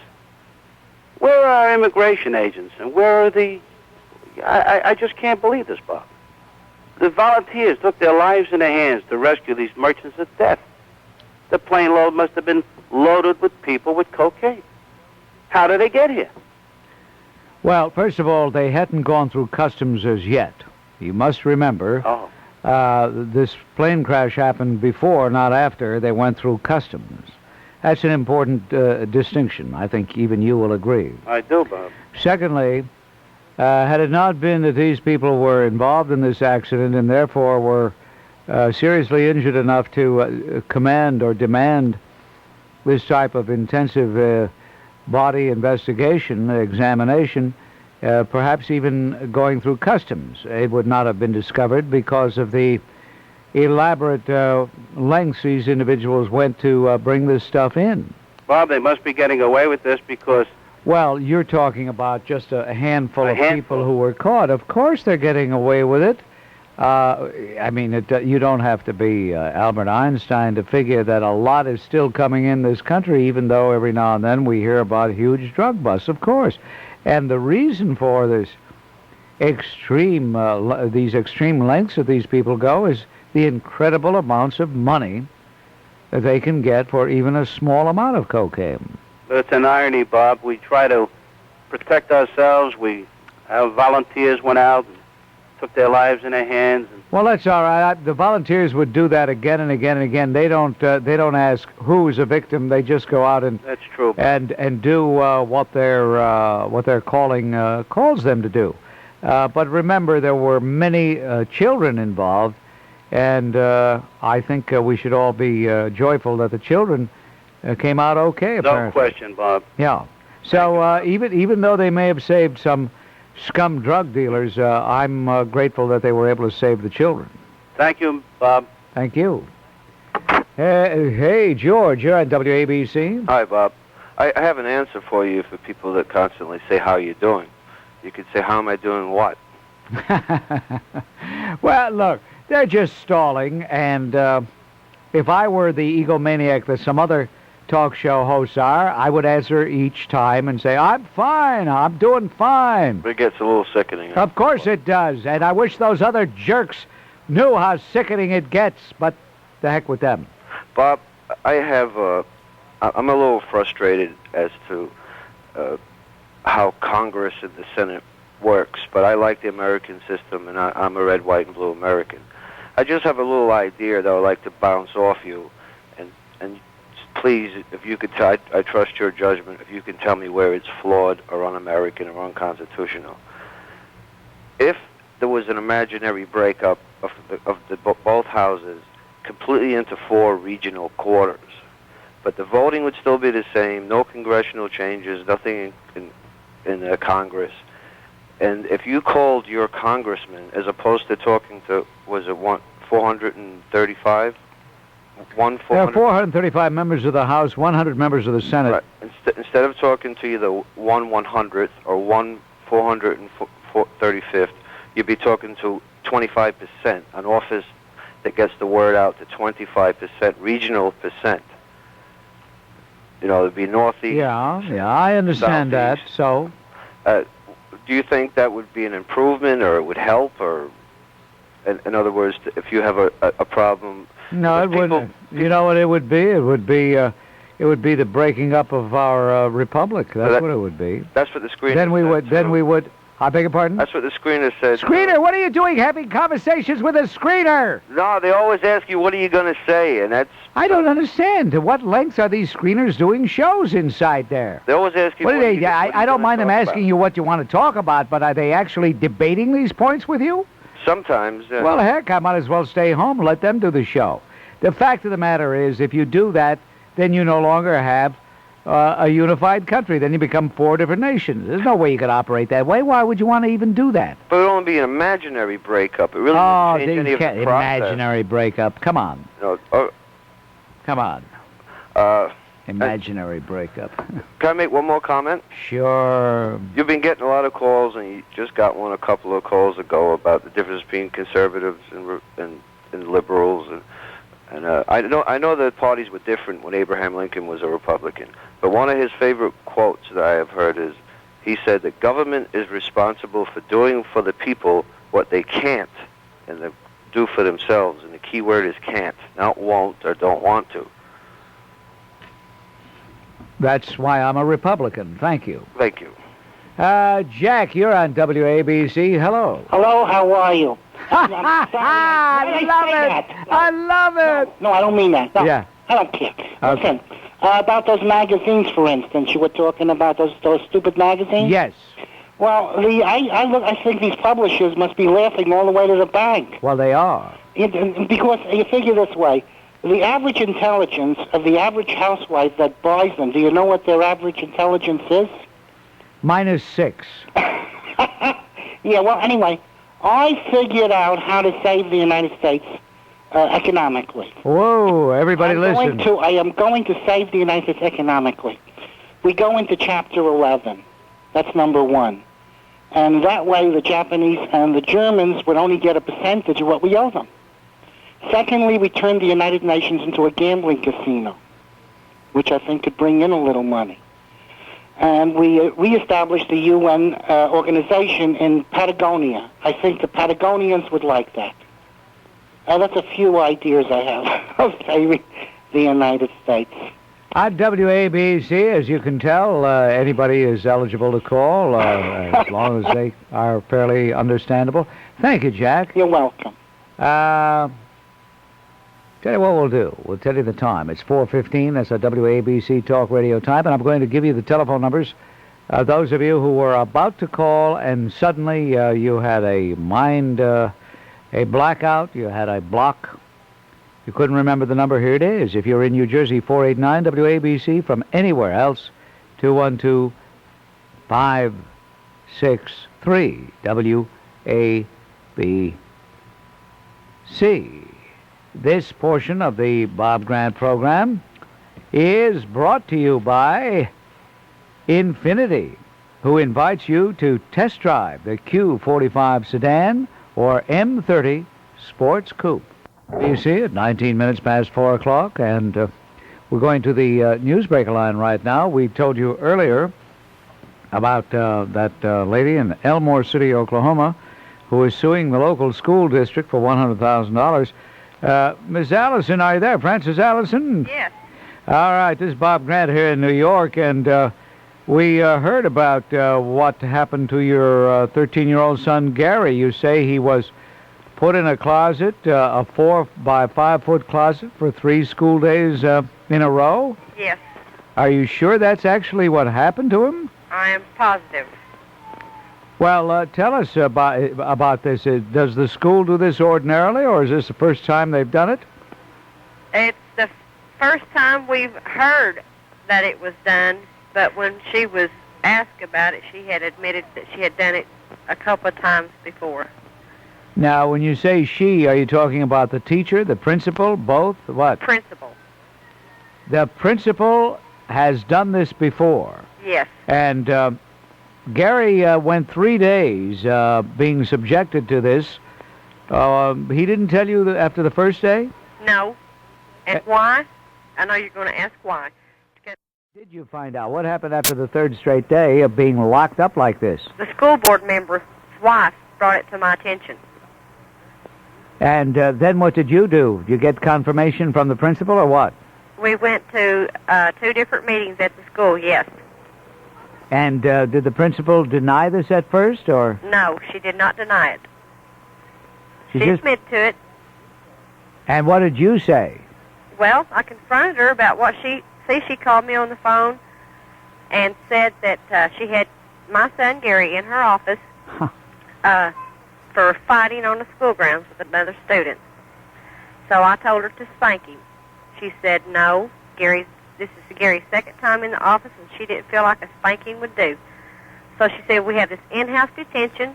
S15: Where are our immigration agents, and where are the... I just can't believe this, Bob. The volunteers took their lives in their hands to rescue these merchants of death. The plane load must have been loaded with people with cocaine. How did they get here?
S4: Well, first of all, they hadn't gone through customs as yet. You must remember, this plane crash happened before, not after, they went through customs. That's an important distinction. I think even you will agree.
S15: I do, Bob.
S4: Secondly, had it not been that these people were involved in this accident and therefore were seriously injured enough to command or demand this type of intensive body investigation, examination, perhaps even going through customs, it would not have been discovered because of the elaborate lengths these individuals went to bring this stuff in.
S15: Bob, they must be getting away with this because...
S4: Well, you're talking about just a handful of people who were caught. Of course they're getting away with it. I mean, you don't have to be Albert Einstein to figure that a lot is still coming in this country, even though every now and then we hear about huge drug busts, of course. And the reason for this these extreme lengths that these people go is the incredible amounts of money that they can get for even a small amount of cocaine.
S15: But it's an irony, Bob. We try to protect ourselves. Our volunteers went out and took their lives in their hands. And
S4: Well, that's all right. The volunteers would do that again and again and again. They don't ask who's a victim. They just go out and
S15: that's true.
S4: and do what their calling calls them to do. But remember, there were many children involved, and I think we should all be joyful that the children came out okay. Apparently.
S15: No question, Bob.
S4: Yeah. So even though they may have saved some scum drug dealers, I'm grateful that they were able to save the children.
S15: Thank you, Bob.
S4: Thank you. Hey, George, you're on WABC.
S16: Hi, Bob. I have an answer for you for people that constantly say, how are you doing? You could say, how am I doing what?
S4: Well, look, they're just stalling, and if I were the egomaniac that some other talk show hosts are, I would answer each time and say, I'm fine, I'm doing fine.
S16: But it gets a little sickening.
S4: Of course it does, and I wish those other jerks knew how sickening it gets, but the heck with them.
S16: Bob, I'm a little frustrated as to how Congress and the Senate works, but I like the American system, and I'm a red, white, and blue American. I just have a little idea that I'd like to bounce off you, and please, if you could tell, I trust your judgment, if you can tell me where it's flawed or un-American or unconstitutional. If there was an imaginary breakup of both houses completely into 4 regional quarters, but the voting would still be the same, no congressional changes, nothing in Congress, and if you called your congressman, as opposed to talking to, was it 435?
S4: There are 435 members of the House, 100 members of the Senate.
S16: Right. Instead of talking to either 1/100th or 1/435th, you'd be talking to 25%, an office that gets the word out to 25%, regional percent. You know, it'd be northeast.
S4: Yeah, I understand
S16: southeast.
S4: that. So,
S16: do you think that would be an improvement, or it would help, or, in other words, if you have a problem?
S4: no, it wouldn't. You know what it would be? It would be the breaking up of our republic. That's what it would be.
S16: That's what the screener
S4: Then we would. I beg your pardon?
S16: That's what the screener said.
S4: Screener, what are you doing having conversations with a screener?
S16: No, they always ask you, what are you going to say? And that's...
S4: I don't understand. To what lengths are these screeners doing shows inside there?
S16: They always ask you...
S4: What are they? I don't mind them asking you what you want to talk about, but are they actually debating these points with you?
S16: Sometimes.
S4: Well, heck, I might as well stay home and let them do the show. The fact of the matter is, if you do that, then you no longer have a unified country. Then you become 4 different nations. There's no way you could operate that way. Why would you want to even do that?
S16: But it would only be an imaginary breakup. It really wouldn't change any of the process.
S4: Imaginary breakup. Come on.
S16: No,
S4: Come on. Imaginary breakup.
S16: Can I make one more comment?
S4: Sure.
S16: You've been getting a lot of calls, and you just got one a couple of calls ago about the difference between conservatives and liberals, and I know that parties were different when Abraham Lincoln was a Republican. But one of his favorite quotes that I have heard is, he said that government is responsible for doing for the people what they can't and they do for themselves. And the key word is can't, not won't or don't want to.
S4: That's why I'm a Republican. Thank you.
S16: Thank you.
S4: Jack, you're on WABC. Hello.
S17: Hello, how are you?
S4: I love it. I love it.
S17: No, I don't mean that. No,
S4: yeah.
S17: I don't care.
S4: Okay.
S17: Listen, about those magazines, for instance, you were talking about those stupid magazines?
S4: Yes.
S17: Well, I think these publishers must be laughing all the way to the bank.
S4: Well, they are.
S17: Because you figure this way, the average intelligence of the average housewife that buys them, do you know what their average intelligence is?
S4: -6.
S17: Yeah, well, anyway, I figured out how to save the United States economically.
S4: Whoa, everybody listen.
S17: I am going to save the United States economically. We go into Chapter 11. That's number 1. And that way the Japanese and the Germans would only get a percentage of what we owe them. Secondly, we turn the United Nations into a gambling casino, which I think could bring in a little money. And we established the UN organization in Patagonia. I think the Patagonians would like that. That's a few ideas I have of saving the United States.
S4: At WABC, as you can tell, anybody is eligible to call as long as they are fairly understandable. Thank you, Jack.
S17: You're welcome.
S4: Tell you what we'll do. We'll tell you the time. It's 4:15. That's a WABC Talk Radio time, and I'm going to give you the telephone numbers. Those of you who were about to call and suddenly you had a blackout, you had a block, you couldn't remember the number, here it is. If you're in New Jersey, 489 WABC. From anywhere else, 212-563 WABC. This portion of the Bob Grant program is brought to you by Infiniti, who invites you to test drive the Q45 sedan or M30 Sports Coupe. You see it, 19 minutes past 4 o'clock, and we're going to the newsbreaker line right now. We told you earlier about that lady in Elmore City, Oklahoma, who is suing the local school district for $100,000. Miss Allison, are you there? Frances Allison?
S18: Yes.
S4: All right, this is Bob Grant here in New York, and we heard about what happened to your 13-year-old son, Gary. You say he was put in a closet, a 4 by 5 foot closet for 3 school days in a row?
S18: Yes.
S4: Are you sure that's actually what happened to him?
S18: I am positive.
S4: Well, tell us about this. Does the school do this ordinarily, or is this the first time they've done it?
S18: It's the first time we've heard that it was done, but when she was asked about it, she had admitted that she had done it a couple of times before.
S4: Now, when you say she, are you talking about the teacher, the principal, both? What?
S18: Principal.
S4: The principal has done this before.
S18: Yes.
S4: And Gary went 3 days being subjected to this. He didn't tell you after the first day?
S18: No. And why? I know you're going to ask why.
S4: Did you find out what happened after the 3rd straight day of being locked up like this?
S18: The school board member's wife brought it to my attention.
S4: And then what did you do? Did you get confirmation from the principal or what?
S18: We went to 2 different meetings at the school, yes.
S4: And did the principal deny this at first, or?
S18: No, she did not deny it. She
S4: just
S18: admitted to it.
S4: And what did you say?
S18: Well, I confronted her about what she called me on the phone and said that she had my son Gary in her office for fighting on the school grounds with another student. So I told her to spank him. She said, no, this is Gary's 2nd time in the office, and she didn't feel like a spanking would do. So she said, we have this in-house detention.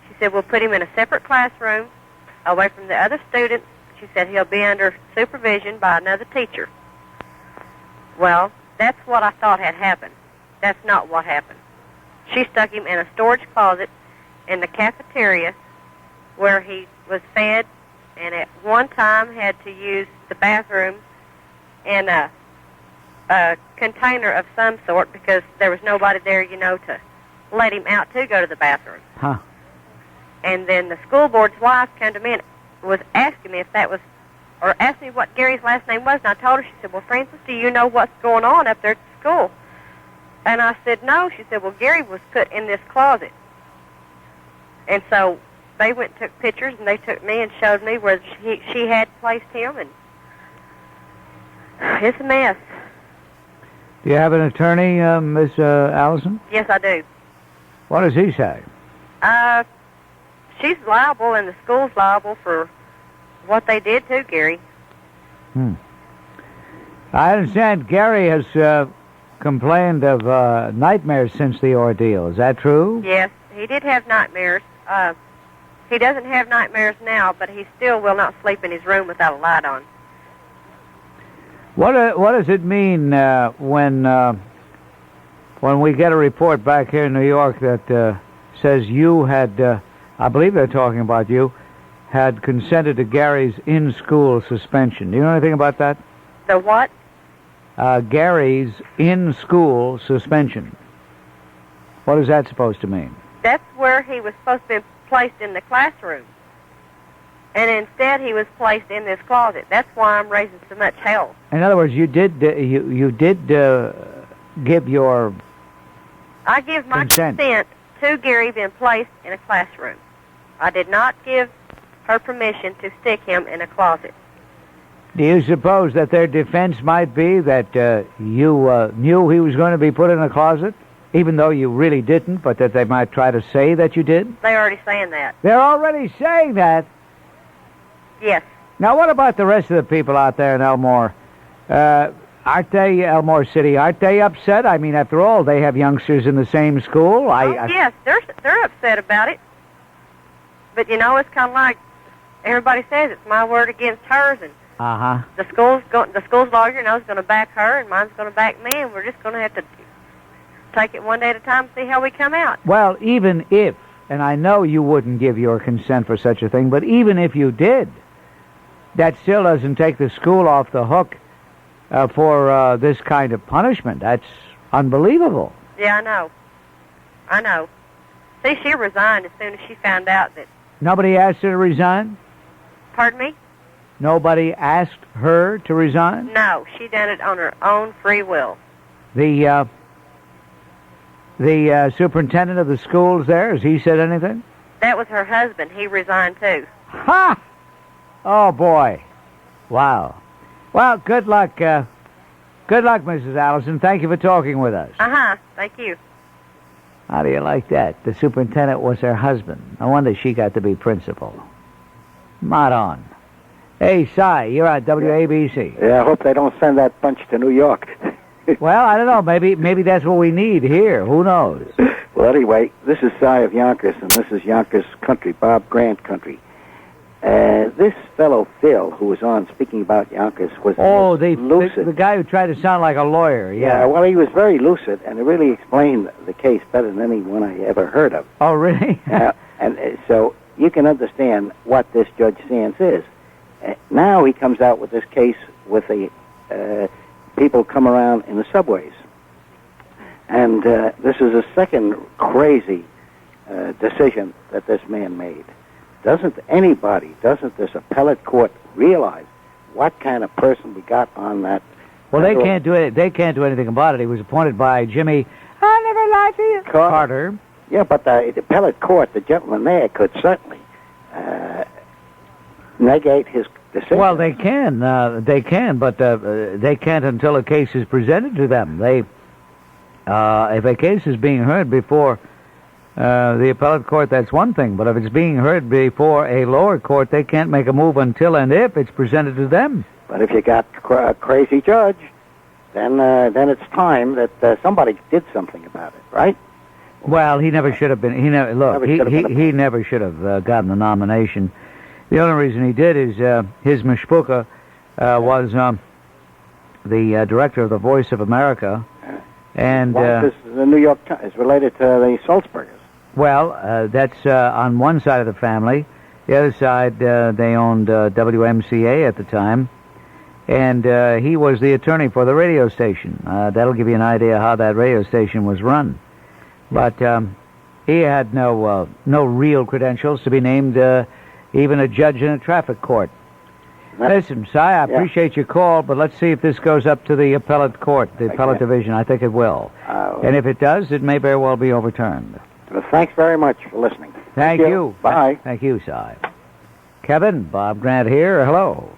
S18: She said, we'll put him in a separate classroom away from the other students. She said, he'll be under supervision by another teacher. Well, that's what I thought had happened. That's not what happened. She stuck him in a storage closet in the cafeteria where he was fed, and at one time had to use the bathroom in a container of some sort because there was nobody there, to let him out to go to the bathroom.
S4: Huh.
S18: And then the school board's wife came to me and was asking me if that was, or asked me what Gary's last name was, and I told her, she said, well, Frances, do you know what's going on up there at the school? And I said, no. She said, well, Gary was put in this closet. And so they went and took pictures, and they took me and showed me where she had placed him, and it's a mess.
S4: Do you have an attorney, Miss Allison?
S18: Yes, I do.
S4: What does he say?
S18: She's liable, and the school's liable for what they did to Gary.
S4: I understand Gary has complained of nightmares since the ordeal. Is that true?
S18: Yes, he did have nightmares. He doesn't have nightmares now, but he still will not sleep in his room without a light on.
S4: What does it mean when we get a report back here in New York that says you had, I believe they're talking about you, had consented to Gary's in-school suspension? Do you know anything about that?
S18: The what?
S4: Gary's in-school suspension. What is that supposed to mean?
S18: That's where he was supposed to be placed in the classroom. And instead he was placed in this closet. That's why I'm raising so much hell.
S4: In other words, you did give your
S18: I give my consent to Gary being placed in a classroom. I did not give her permission to stick him in a closet.
S4: Do you suppose that their defense might be that you knew he was going to be put in a closet, even though you really didn't, but that they might try to say that you did?
S18: They're already saying that.
S4: They're already saying that?
S18: Yes.
S4: Now, what about the rest of the people out there in Elmore? Aren't they, Elmore City, aren't they upset? I mean, after all, they have youngsters in the same school.
S18: Yes, they're upset about it. But, you know, it's kind of like everybody says, it's my word against hers, and
S4: Uh-huh.
S18: the school's lawyer, you know, is going to back her, and mine's going to back me, and we're just going to have to take it one day at a time and see how we come out.
S4: Well, even if, and I know you wouldn't give your consent for such a thing, but even if you did, that still doesn't take the school off the hook for this kind of punishment. That's unbelievable.
S18: Yeah, I know. See, she resigned as soon as she found out that...
S4: Nobody asked her to resign?
S18: Pardon me?
S4: Nobody asked her to resign?
S18: No, she done it on her own free will.
S4: The superintendent of the schools there, has he said anything?
S18: That was her husband. He resigned, too.
S4: Ha! Oh, boy. Wow. Well, good luck. Good luck, Mrs. Allison. Thank you for talking with us.
S18: Uh-huh. Thank you.
S4: How do you like that? The superintendent was her husband. No wonder she got to be principal. Mod on. Hey, Cy, you're on WABC.
S19: Yeah, I hope they don't send that bunch to New York.
S4: Well, I don't know. Maybe that's what we need here. Who knows?
S19: Well, anyway, this is Cy of Yonkers, and this is Yonkers country, Bob Grant country. This fellow, Phil, who was on speaking about Yonkers, was lucid.
S4: The guy who tried to sound like a lawyer, yeah.
S19: Well, he was very lucid, and he really explained the case better than anyone I ever heard of.
S4: Oh, really?
S19: So you can understand what this Judge Sands is. Now he comes out with this case with the people come around in the subways. And this is a second crazy decision that this man made. Doesn't this appellate court realize what kind of person we got on that?
S4: Well, they can't do it. They can't do anything about it. He was appointed by Jimmy. I never lied to you, Carter.
S19: Yeah, but the appellate court, the gentleman there, could certainly negate his decision.
S4: Well, they can, but they can't until a case is presented to them. If a case is being heard before the appellate court, that's one thing. But if it's being heard before a lower court, they can't make a move until and if it's presented to them.
S19: But if you got a crazy judge, then it's time that somebody did something about it, right?
S4: Well, he never should have been. He never should have gotten the nomination. The only reason he did is his mishpucha was the director of the Voice of America, and
S19: the New York Times is related to the Salzburgers.
S4: Well, that's on one side of the family. The other side, they owned WMCA at the time, and he was the attorney for the radio station. That'll give you an idea how that radio station was run. But he had no real credentials to be named even a judge in a traffic court. Listen, Si, I appreciate your call, but let's see if this goes up to the appellate court, the appellate division. I think it will. And if it does, it may very well be overturned.
S19: Well, thanks very much for listening.
S4: Thank you.
S19: Bye.
S4: Thank you, Si. Kevin, Bob Grant here. Hello.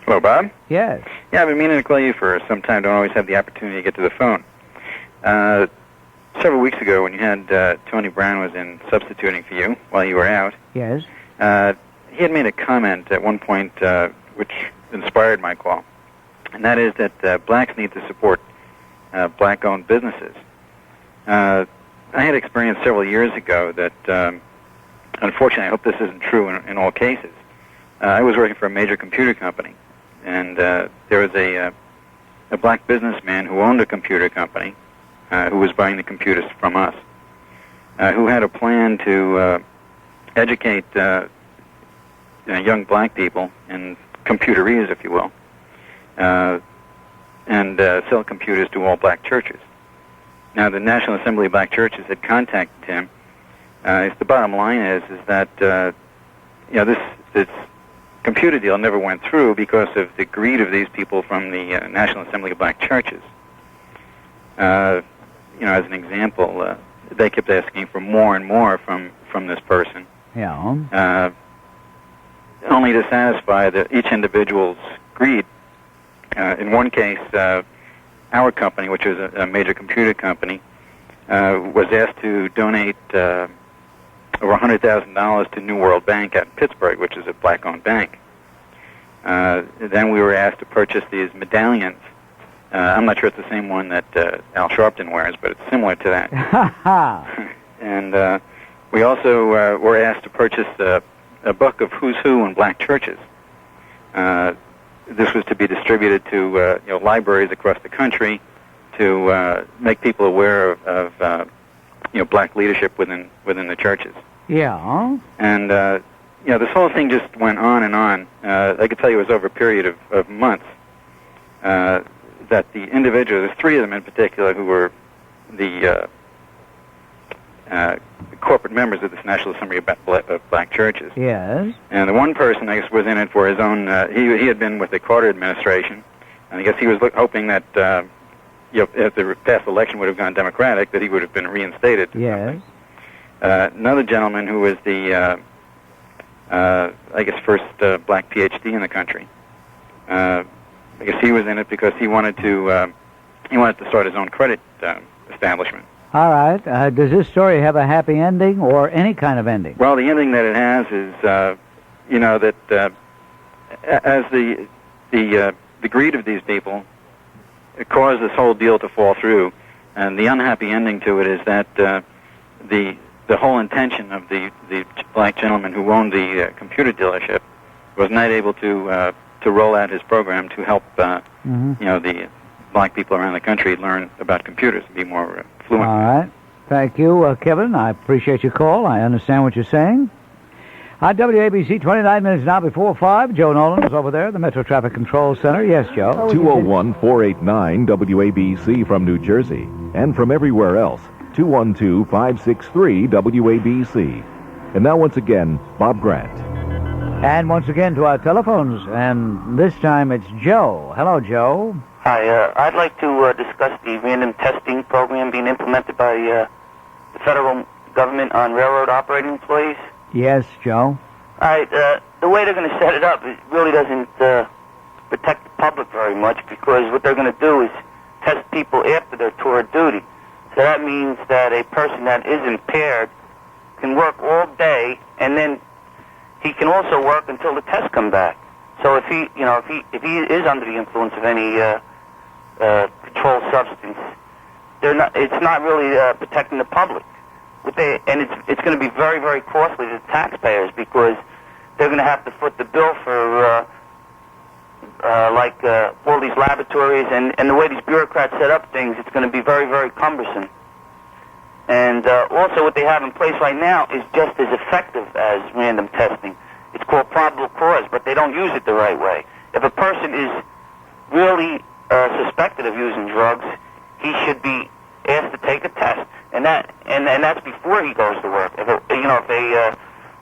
S20: Hello, Bob.
S4: Yes.
S20: Yeah, I've been meaning to call you for some time. Don't always have the opportunity to get to the phone. Several weeks ago, when you had Tony Brown was in substituting for you while you were out.
S4: Yes.
S20: He had made a comment at one point which inspired my call, and that is that blacks need to support black-owned businesses. I had experienced several years ago that, unfortunately, I hope this isn't true in all cases. I was working for a major computer company, and there was a black businessman who owned a computer company who was buying the computers from us, who had a plan to educate young black people in computerese, if you will, and sell computers to all black churches. Now, the National Assembly of Black Churches had contacted him. The bottom line is that this computer deal never went through because of the greed of these people from the National Assembly of Black Churches. As an example, they kept asking for more and more from this person.
S4: Yeah.
S20: Only to satisfy each individual's greed. In one case, our company, which is a major computer company, was asked to donate over $100,000 to New World Bank out in Pittsburgh, which is a black-owned bank. Then we were asked to purchase these medallions. I'm not sure it's the same one that Al Sharpton wears, but it's similar to that. And we also were asked to purchase a book of who's who in black churches. This was to be distributed to libraries across the country to make people aware of black leadership within the churches.
S4: Yeah.
S20: And this whole thing just went on and on. I could tell you it was over a period of months that the individuals, there's three of them in particular, who were the corporate members of this National Assembly of Black Churches.
S4: Yes.
S20: And the one person, I guess, was in it for his own. He had been with the Carter administration, and I guess he was hoping that if the past election would have gone Democratic, that he would have been reinstated.
S4: Yes.
S20: Another gentleman who was the, I guess, first black PhD in the country. I guess he was in it because he wanted to start his own credit establishment.
S4: All right. Does this story have a happy ending or any kind of ending?
S20: Well, the ending that it has is, that as the greed of these people caused this whole deal to fall through, and the unhappy ending to it is that the whole intention of the black gentleman who owned the computer dealership was not able to roll out his program to help the black people around the country learn about computers and be more fluent.
S4: All right. Thank you, Kevin. I appreciate your call. I understand what you're saying. WABC, 29 minutes now before 5. Joe Nolan is over there, the Metro Traffic Control Center. Yes, Joe.
S2: 201-489-WABC from New Jersey. And from everywhere else, 212-563-WABC. And now once again, Bob Grant.
S4: And once again to our telephones, and this time it's Joe. Hello, Joe.
S21: Hi, I'd like to discuss the random testing program being implemented by the federal government on railroad operating employees.
S4: Yes, Joe.
S21: All right, the way they're going to set it up, it really doesn't protect the public very much, because what they're going to do is test people after their tour of duty. So that means that a person that is impaired can work all day, and then he can also work until the tests come back. So if he is under the influence of any controlled substance, it's not really protecting the public. And it's going to be very, very costly to the taxpayers, because they're going to have to foot the bill for all these laboratories, and the way these bureaucrats set up things, it's going to be very, very cumbersome. And also what they have in place right now is just as effective as random testing. It's called probable cause, but they don't use it the right way. If a person is really suspected of using drugs, he should be asked to take a test, and that's before he goes to work. If a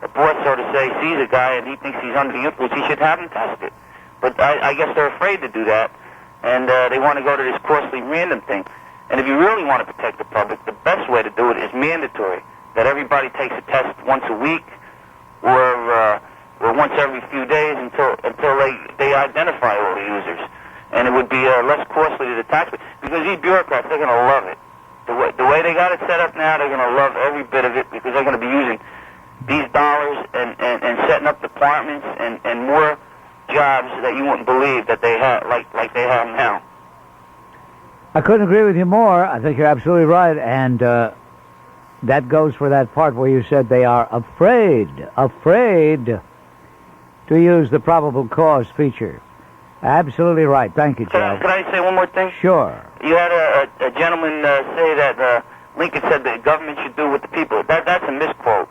S21: boss, so to say, sees a guy and he thinks he's under the influence, he should have him tested. But I guess they're afraid to do that, and they want to go to this costly random thing. And if you really want to protect the public, the best way to do it is mandatory, that everybody takes a test once a week or once every few days until they identify all the users. And it would be less costly to the taxpayer, because these bureaucrats, they're going to love it. The way they got it set up now, they're going to love every bit of it, because they're going to be using these dollars and setting up departments and more jobs that you wouldn't believe that they have, like they have now.
S4: I couldn't agree with you more. I think you're absolutely right, and that goes for that part where you said they are afraid to use the probable cause feature. Absolutely right. Thank you, Joe.
S21: Can I say one more thing?
S4: Sure.
S21: You had a gentleman say that Lincoln said the government should do with the people. That's a misquote.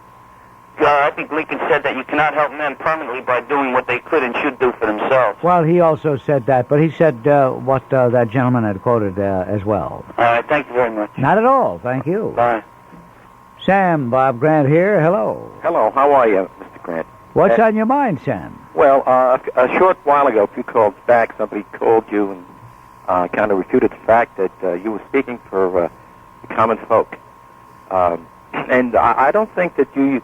S21: I think Lincoln said that you cannot help men permanently by doing what they could and should do for themselves.
S4: Well, he also said that, but he said what that gentleman had quoted as well.
S21: All right, thank you very much.
S4: Not at all. Thank you.
S21: Bye.
S4: Sam, Bob Grant here. Hello.
S22: Hello. How are you, Mr. Grant?
S4: What's on your mind, Sam?
S22: Well, a short while ago, a few calls back, somebody called you and kind of refuted the fact that you were speaking for the common folk. And I don't think that you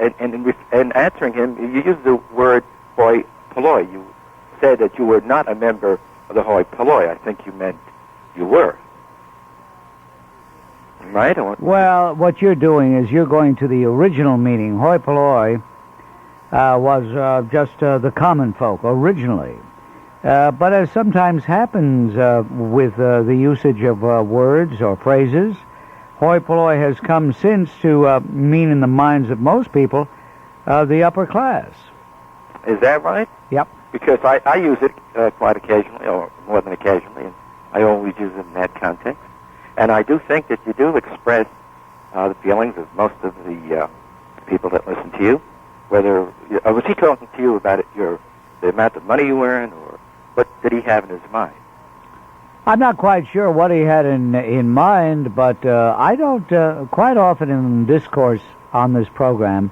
S22: in answering him, you used the word hoi polloi. You said that you were not a member of the hoi polloi. I think you meant you were. Right?
S4: Well, what you're doing is you're going to the original meaning. Hoi polloi was just the common folk originally. But as sometimes happens with the usage of words or phrases, hoi polloi has come since to mean in the minds of most people the upper class.
S22: Is that right?
S4: Yep.
S22: Because I use it quite occasionally, or more than occasionally, and I always use it in that context. And I do think that you do express the feelings of most of the people that listen to you. Whether was he talking to you about the amount of money you earn, or what did he have in his mind?
S4: I'm not quite sure what he had in mind, but I don't quite often in discourse on this program.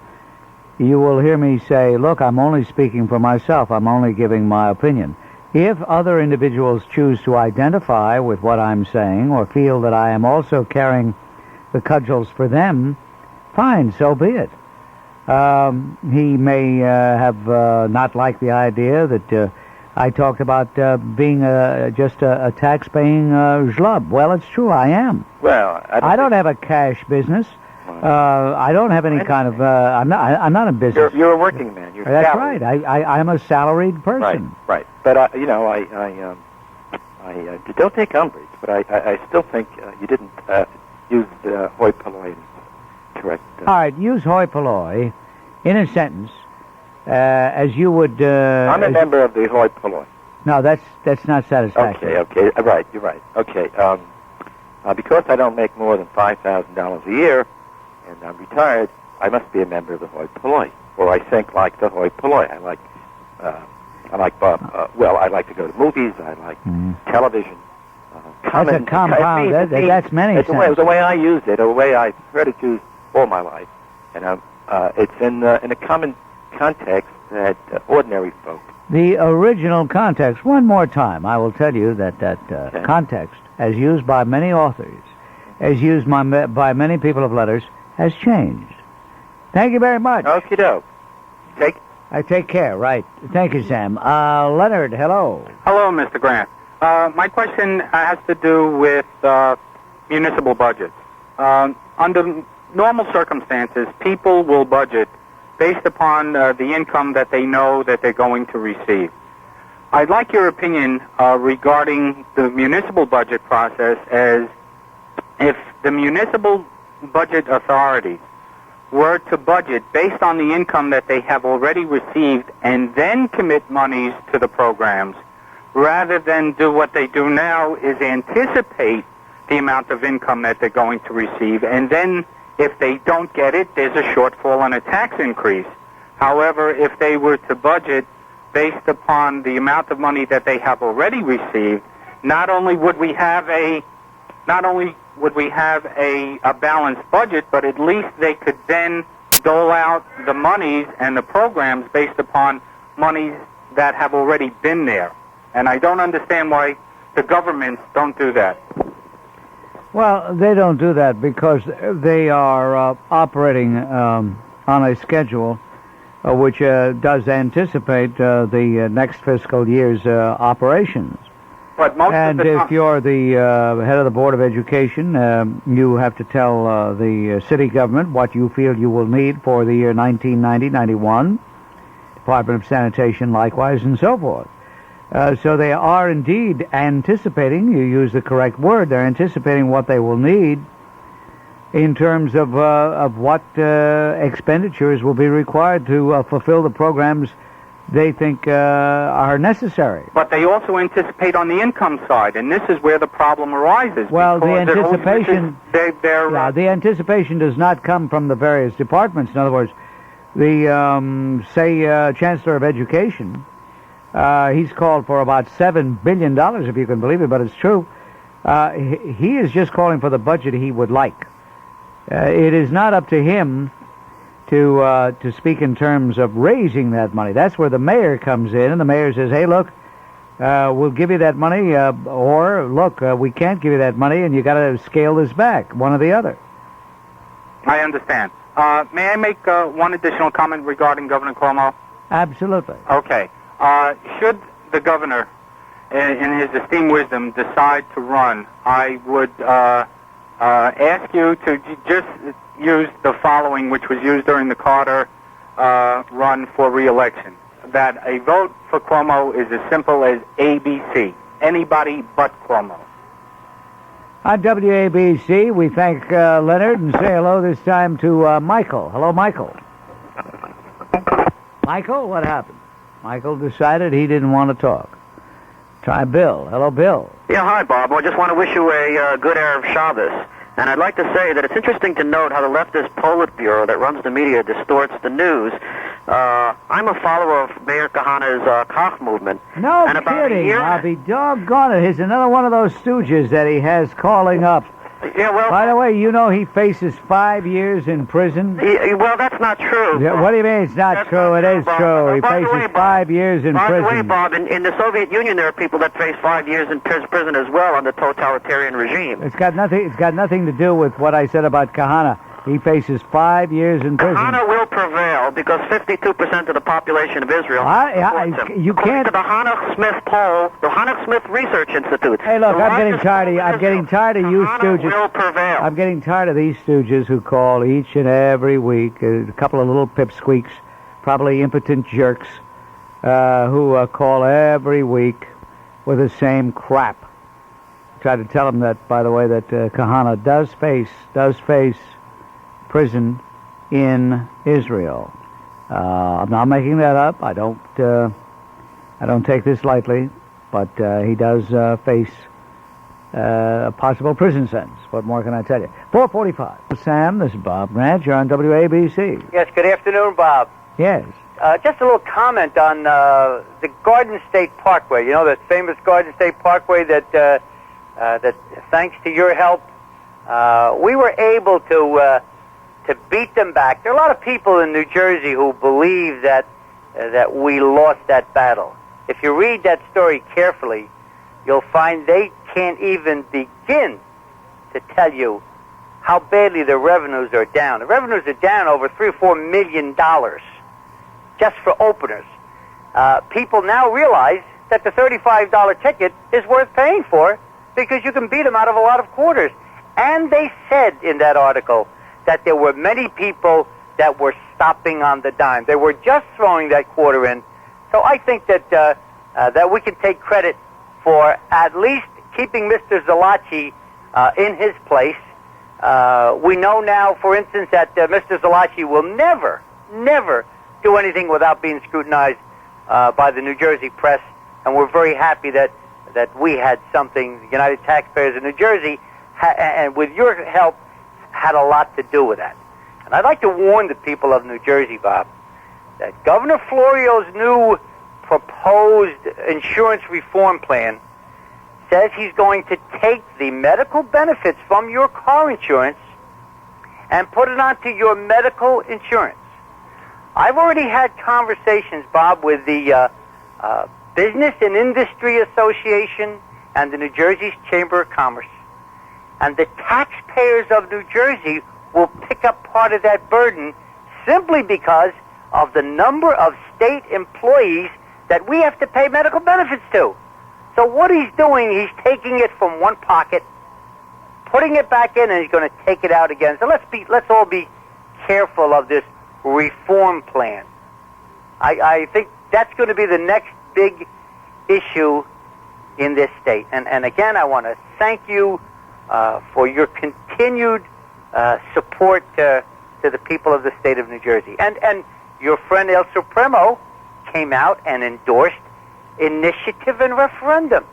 S4: You will hear me say, look, I'm only speaking for myself. I'm only giving my opinion. If other individuals choose to identify with what I'm saying or feel that I am also carrying the cudgels for them, fine, so be it. He may have not liked the idea that I talked about being just a tax-paying schlub. Well, it's true, I am.
S22: Well,
S4: I don't have a cash business. I don't have any kind of. I'm not in business.
S22: You're a working man. You're
S4: That's
S22: salaried.
S4: right. I'm a salaried person.
S22: Right. But I don't take umbrage. But I still think you didn't use the hoi polloi correct.
S4: All right. Use hoi polloi in a sentence as you would.
S22: I'm a member of the hoi polloi.
S4: No, that's not satisfactory.
S22: Okay. Right. You're right. Okay. Because I don't make more than $5,000 a year, and I'm retired, I must be a member of the hoi polloi, or I think like the hoi polloi. I like Bob. Well, I like to go to movies. I like television.
S4: That's a compound. That's many
S22: things. The way I use it, or the way I've heard it used all my life, and it's in a common context that ordinary folk.
S4: The original context. One more time, I will tell you that context, as used by many authors, as used by many people of letters, has changed. Thank you very much.
S22: Okie doke.
S4: Take care, right. Thank you, Sam. Leonard, hello.
S3: Hello, Mr. Grant. My question has to do with municipal budgets. Under normal circumstances, people will budget based upon the income that they know that they're going to receive. I'd like your opinion regarding the municipal budget process, as if the municipal budget authorities were to budget based on the income that they have already received and then commit monies to the programs, rather than do what they do now, is anticipate the amount of income that they're going to receive, and then if they don't get it, there's a shortfall and a tax increase. However, if they were to budget based upon the amount of money that they have already received, not only would we have a balanced budget, but at least they could then dole out the monies and the programs based upon monies that have already been there. And I don't understand why the governments don't do that.
S4: Well, they don't do that because they are operating on a schedule which does anticipate the next fiscal year's operations.
S3: But
S4: and if you're the head of the Board of Education, you have to tell the city government what you feel you will need for the year 1990-91, Department of Sanitation likewise, and so forth. So they are indeed anticipating, you use the correct word, they're anticipating what they will need in terms of what expenditures will be required to fulfill the programs they think are necessary.
S3: But they also anticipate on the income side, and this is where the problem arises.
S4: Well, the anticipation, the anticipation does not come from the various departments. In other words, the Chancellor of Education, he's called for about $7 billion, if you can believe it, but it's true. He is just calling for the budget he would like. It is not up to him to speak in terms of raising that money. That's where the mayor comes in, and the mayor says, hey, look, we'll give you that money, or, look, we can't give you that money, and you got to scale this back, one or the other.
S3: I understand. May I make one additional comment regarding Governor Cuomo?
S4: Absolutely.
S3: Okay. Should the governor, in his esteemed wisdom, decide to run, I would ask you to just use the following, which was used during the Carter run for re-election, that a vote for Cuomo is as simple as ABC, anybody but Cuomo.
S4: On WABC, we thank Leonard and say hello this time to Michael. Hello, Michael. Michael, what happened? Michael decided he didn't want to talk. Try Bill. Hello, Bill.
S5: Yeah, hi, Bob. I just want to wish you a good Erev Shabbos. And I'd like to say that it's interesting to note how the leftist Politburo that runs the media distorts the news. I'm a follower of Mayor Kahana's Koch movement.
S4: No
S5: and about
S4: kidding,
S5: a year,
S4: I'll be doggone it. Here's another one of those stooges that he has calling up.
S5: Yeah, well...
S4: By the way, you know he faces 5 years in prison?
S5: Well, that's not true.
S4: Yeah, what do you mean it's not true? It is true. He faces 5 years in prison.
S5: By the way, Bob, in the Soviet Union there are people that face 5 years in prison as well under totalitarian regime.
S4: It's got nothing to do with what I said about Kahana. He faces 5 years in prison.
S5: Kahana will prevail because 52% of the population of Israel supports him.
S4: You can't...
S5: According to the Hanoch Smith poll, the Hanoch Smith Research Institute.
S4: Hey, look, I'm getting tired of you. I'm getting tired of you stooges.
S5: Will prevail.
S4: I'm getting tired of these stooges who call each and every week, a couple of little pipsqueaks, probably impotent jerks, who call every week with the same crap. Try to tell them that, by the way, that Kahana does face prison in Israel. I'm not making that up. I don't take this lightly, but he does face a possible prison sentence. What more can I tell you? 4:45. Sam, this is Bob Grant. You're on WABC.
S6: Yes, good afternoon, Bob.
S4: Yes.
S6: Just a little comment on the Garden State Parkway. You know, that famous Garden State Parkway that thanks to your help, we were able to beat them back. There are a lot of people in New Jersey who believe that we lost that battle. If you read that story carefully, you'll find they can't even begin to tell you how badly the revenues are down. The revenues are down over $3 or $4 million just for openers. People now realize that the $35 ticket is worth paying for because you can beat them out of a lot of quarters. And they said in that article that there were many people that were stopping on the dime. They were just throwing that quarter in. So I think that that we can take credit for at least keeping Mr. Zalachi in his place. We know now, for instance, that Mr. Zalachi will never do anything without being scrutinized by the New Jersey press, and we're very happy that we had something, the United Taxpayers of New Jersey, and with your help, had a lot to do with that. And I'd like to warn the people of New Jersey, Bob, that Governor Florio's new proposed insurance reform plan says he's going to take the medical benefits from your car insurance and put it onto your medical insurance. I've already had conversations, Bob, with the Business and Industry Association and the New Jersey's Chamber of Commerce. And the taxpayers of New Jersey will pick up part of that burden simply because of the number of state employees that we have to pay medical benefits to. So what he's doing, he's taking it from one pocket, putting it back in, and he's going to take it out again. So let's all be careful of this reform plan. I think that's going to be the next big issue in this state. And again, I want to thank you for your continued support to the people of the state of New Jersey. And your friend El Supremo came out and endorsed initiative and referendum.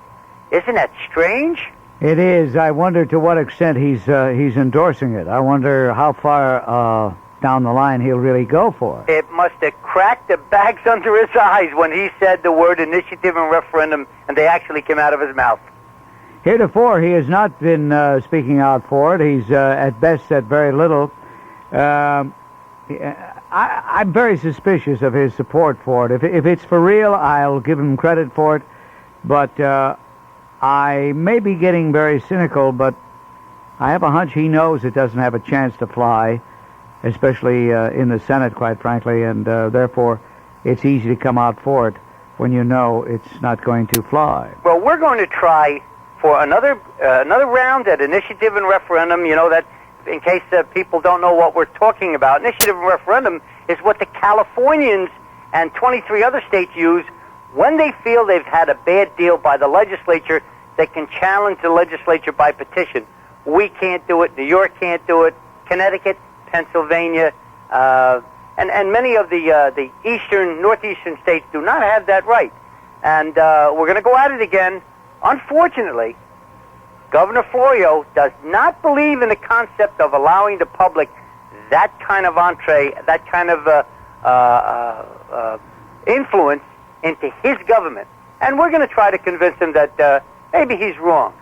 S6: Isn't that strange?
S4: It is. I wonder to what extent he's endorsing it. I wonder how far down the line he'll really go for it.
S6: It must have cracked the bags under his eyes when he said the word initiative and referendum, and they actually came out of his mouth.
S4: Heretofore, he has not been speaking out for it. He's at best said very little. I'm very suspicious of his support for it. If it's for real, I'll give him credit for it. But I may be getting very cynical, but I have a hunch he knows it doesn't have a chance to fly. especially in the Senate, quite frankly, and therefore it's easy to come out for it when you know it's not going to fly.
S6: Well, we're going to try for another round at initiative and referendum. You know, that in case people don't know what we're talking about, initiative and referendum is what the Californians and 23 other states use when they feel they've had a bad deal by the legislature. They can challenge the legislature by petition. We can't do it. New York can't do it. Connecticut, Pennsylvania, and many of the northeastern states do not have that right. And we're going to go at it again. Unfortunately, Governor Florio does not believe in the concept of allowing the public that kind of entree, that kind of influence into his government. And we're going to try to convince him that maybe he's wrong.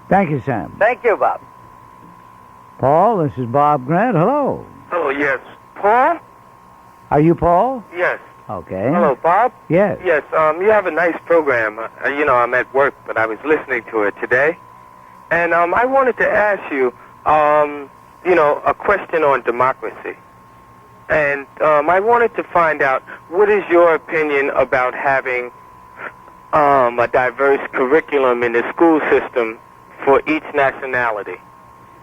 S4: Thank you, Sam.
S6: Thank you, Bob.
S4: Paul, this is Bob Grant. Hello.
S7: Hello, yes. Paul?
S4: Are you Paul?
S7: Yes.
S4: Okay.
S7: Hello, Bob?
S4: Yes.
S7: Yes, you have a nice program. I'm at work, but I was listening to it today. And I wanted to ask you, a question on democracy. And I wanted to find out, what is your opinion about having a diverse curriculum in the school system for each nationality?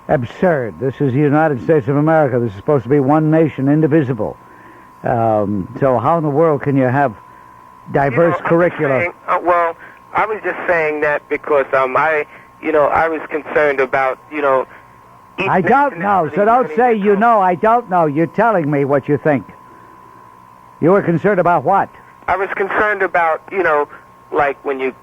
S4: Absurd. This is the United States of America. This is supposed to be one nation, indivisible. So how in the world can you have diverse curricula?
S7: Well, I was just saying that because I was concerned about,
S4: I don't know, so don't say you know. I don't know. You're telling me what you think. You were concerned about what?
S7: I was concerned about, like when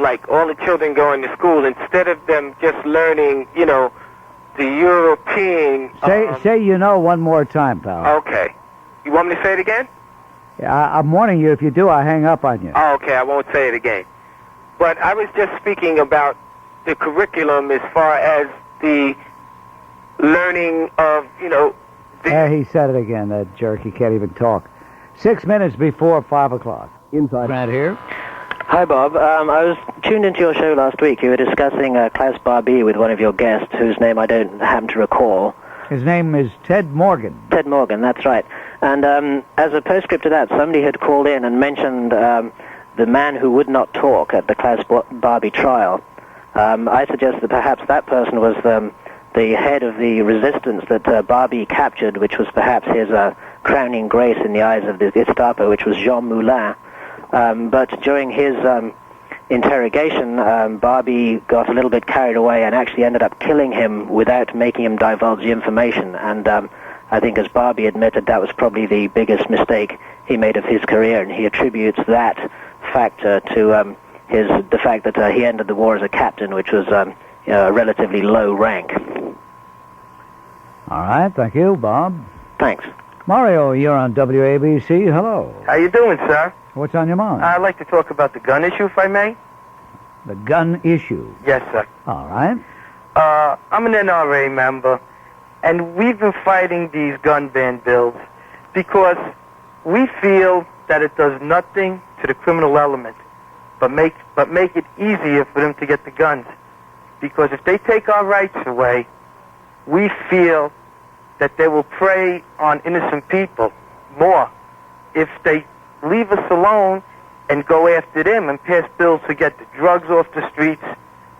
S7: like all the children going to school, instead of them just learning, the European...
S4: Say you know one more time, pal.
S7: Okay. You want me to say it again?
S4: I'm warning you, if you do, I'll hang up on you.
S7: Oh, okay, I won't say it again. But I was just speaking about the curriculum as far as the learning of,
S4: he said it again, that jerk. He can't even talk. 6 minutes before 5 o'clock.
S8: Inside.
S4: Grant here.
S8: Hi, Bob. I was tuned into your show last week. You were discussing Klaus Barbie with one of your guests, whose name I don't happen to recall.
S4: His name is Ted Morgan.
S8: Ted Morgan, that's right. And as a postscript to that, somebody had called in and mentioned the man who would not talk at the Klaus Barbie trial. I suggest that perhaps that person was the head of the resistance that Barbie captured, which was perhaps his crowning grace in the eyes of the Gestapo, which was Jean Moulin. But during his interrogation, Barbie got a little bit carried away and actually ended up killing him without making him divulge the information. And I think, as Barbie admitted, that was probably the biggest mistake he made of his career, and he attributes that factor to the fact that he ended the war as a captain, which was a relatively low rank.
S4: All right, thank you, Bob.
S8: Thanks.
S4: Mario, you're on WABC. Hello.
S7: How you doing, sir?
S4: What's on your mind?
S7: I'd like to talk about the gun issue, if I may.
S4: The gun issue?
S7: Yes, sir.
S4: All right.
S7: I'm an NRA member, and we've been fighting these gun ban bills because we feel that it does nothing to the criminal element, but make it easier for them to get the guns. Because if they take our rights away, we feel that they will prey on innocent people more. If they leave us alone and go after them and pass bills to get the drugs off the streets,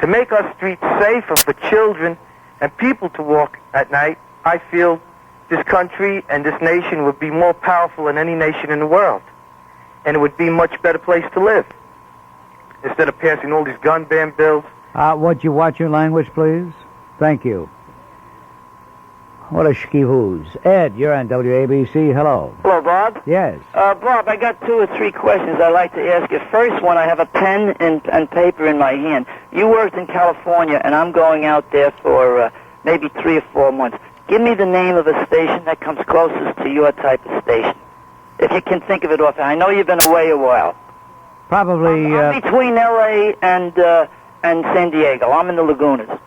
S7: to make our streets safer for children and people to walk at night, I feel this country and this nation would be more powerful than any nation in the world. And it would be a much better place to live. Instead of passing all these gun ban bills.
S4: Would you watch your language, please? Thank you. What a shkivoos. Ed, you're on WABC. Hello.
S23: Hello, Bob.
S4: Yes.
S23: Bob, I got 2 or 3 questions I'd like to ask you. First one, I have a pen and paper in my hand. You worked in California, and I'm going out there for maybe 3 or 4 months. Give me the name of a station that comes closest to your type of station, if you can think of it offhand. I know you've been away a while.
S4: Probably...
S23: I'm between L.A. and San Diego. I'm in the Lagunas.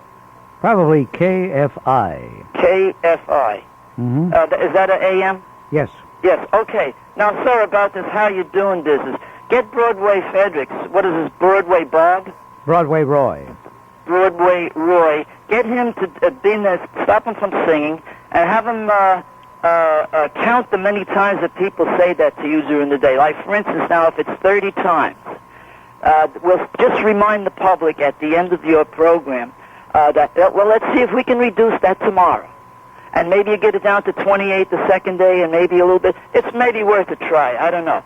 S4: Probably KFI.
S23: KFI.
S4: Mm-hmm.
S23: Is that an AM?
S4: Yes.
S23: Yes, okay. Now, sir, about this, how you doing business. Get Broadway Fredericks. What is this, Broadway Bob?
S4: Broadway Roy.
S23: Broadway Roy. Get him to be in there, stop him from singing, and have him count the many times that people say that to you during the day. Like, for instance, now, if it's 30 times, we'll just remind the public at the end of your program well, let's see if we can reduce that tomorrow. And maybe you get it down to 28 the second day and maybe a little bit. It's maybe worth a try. I don't know.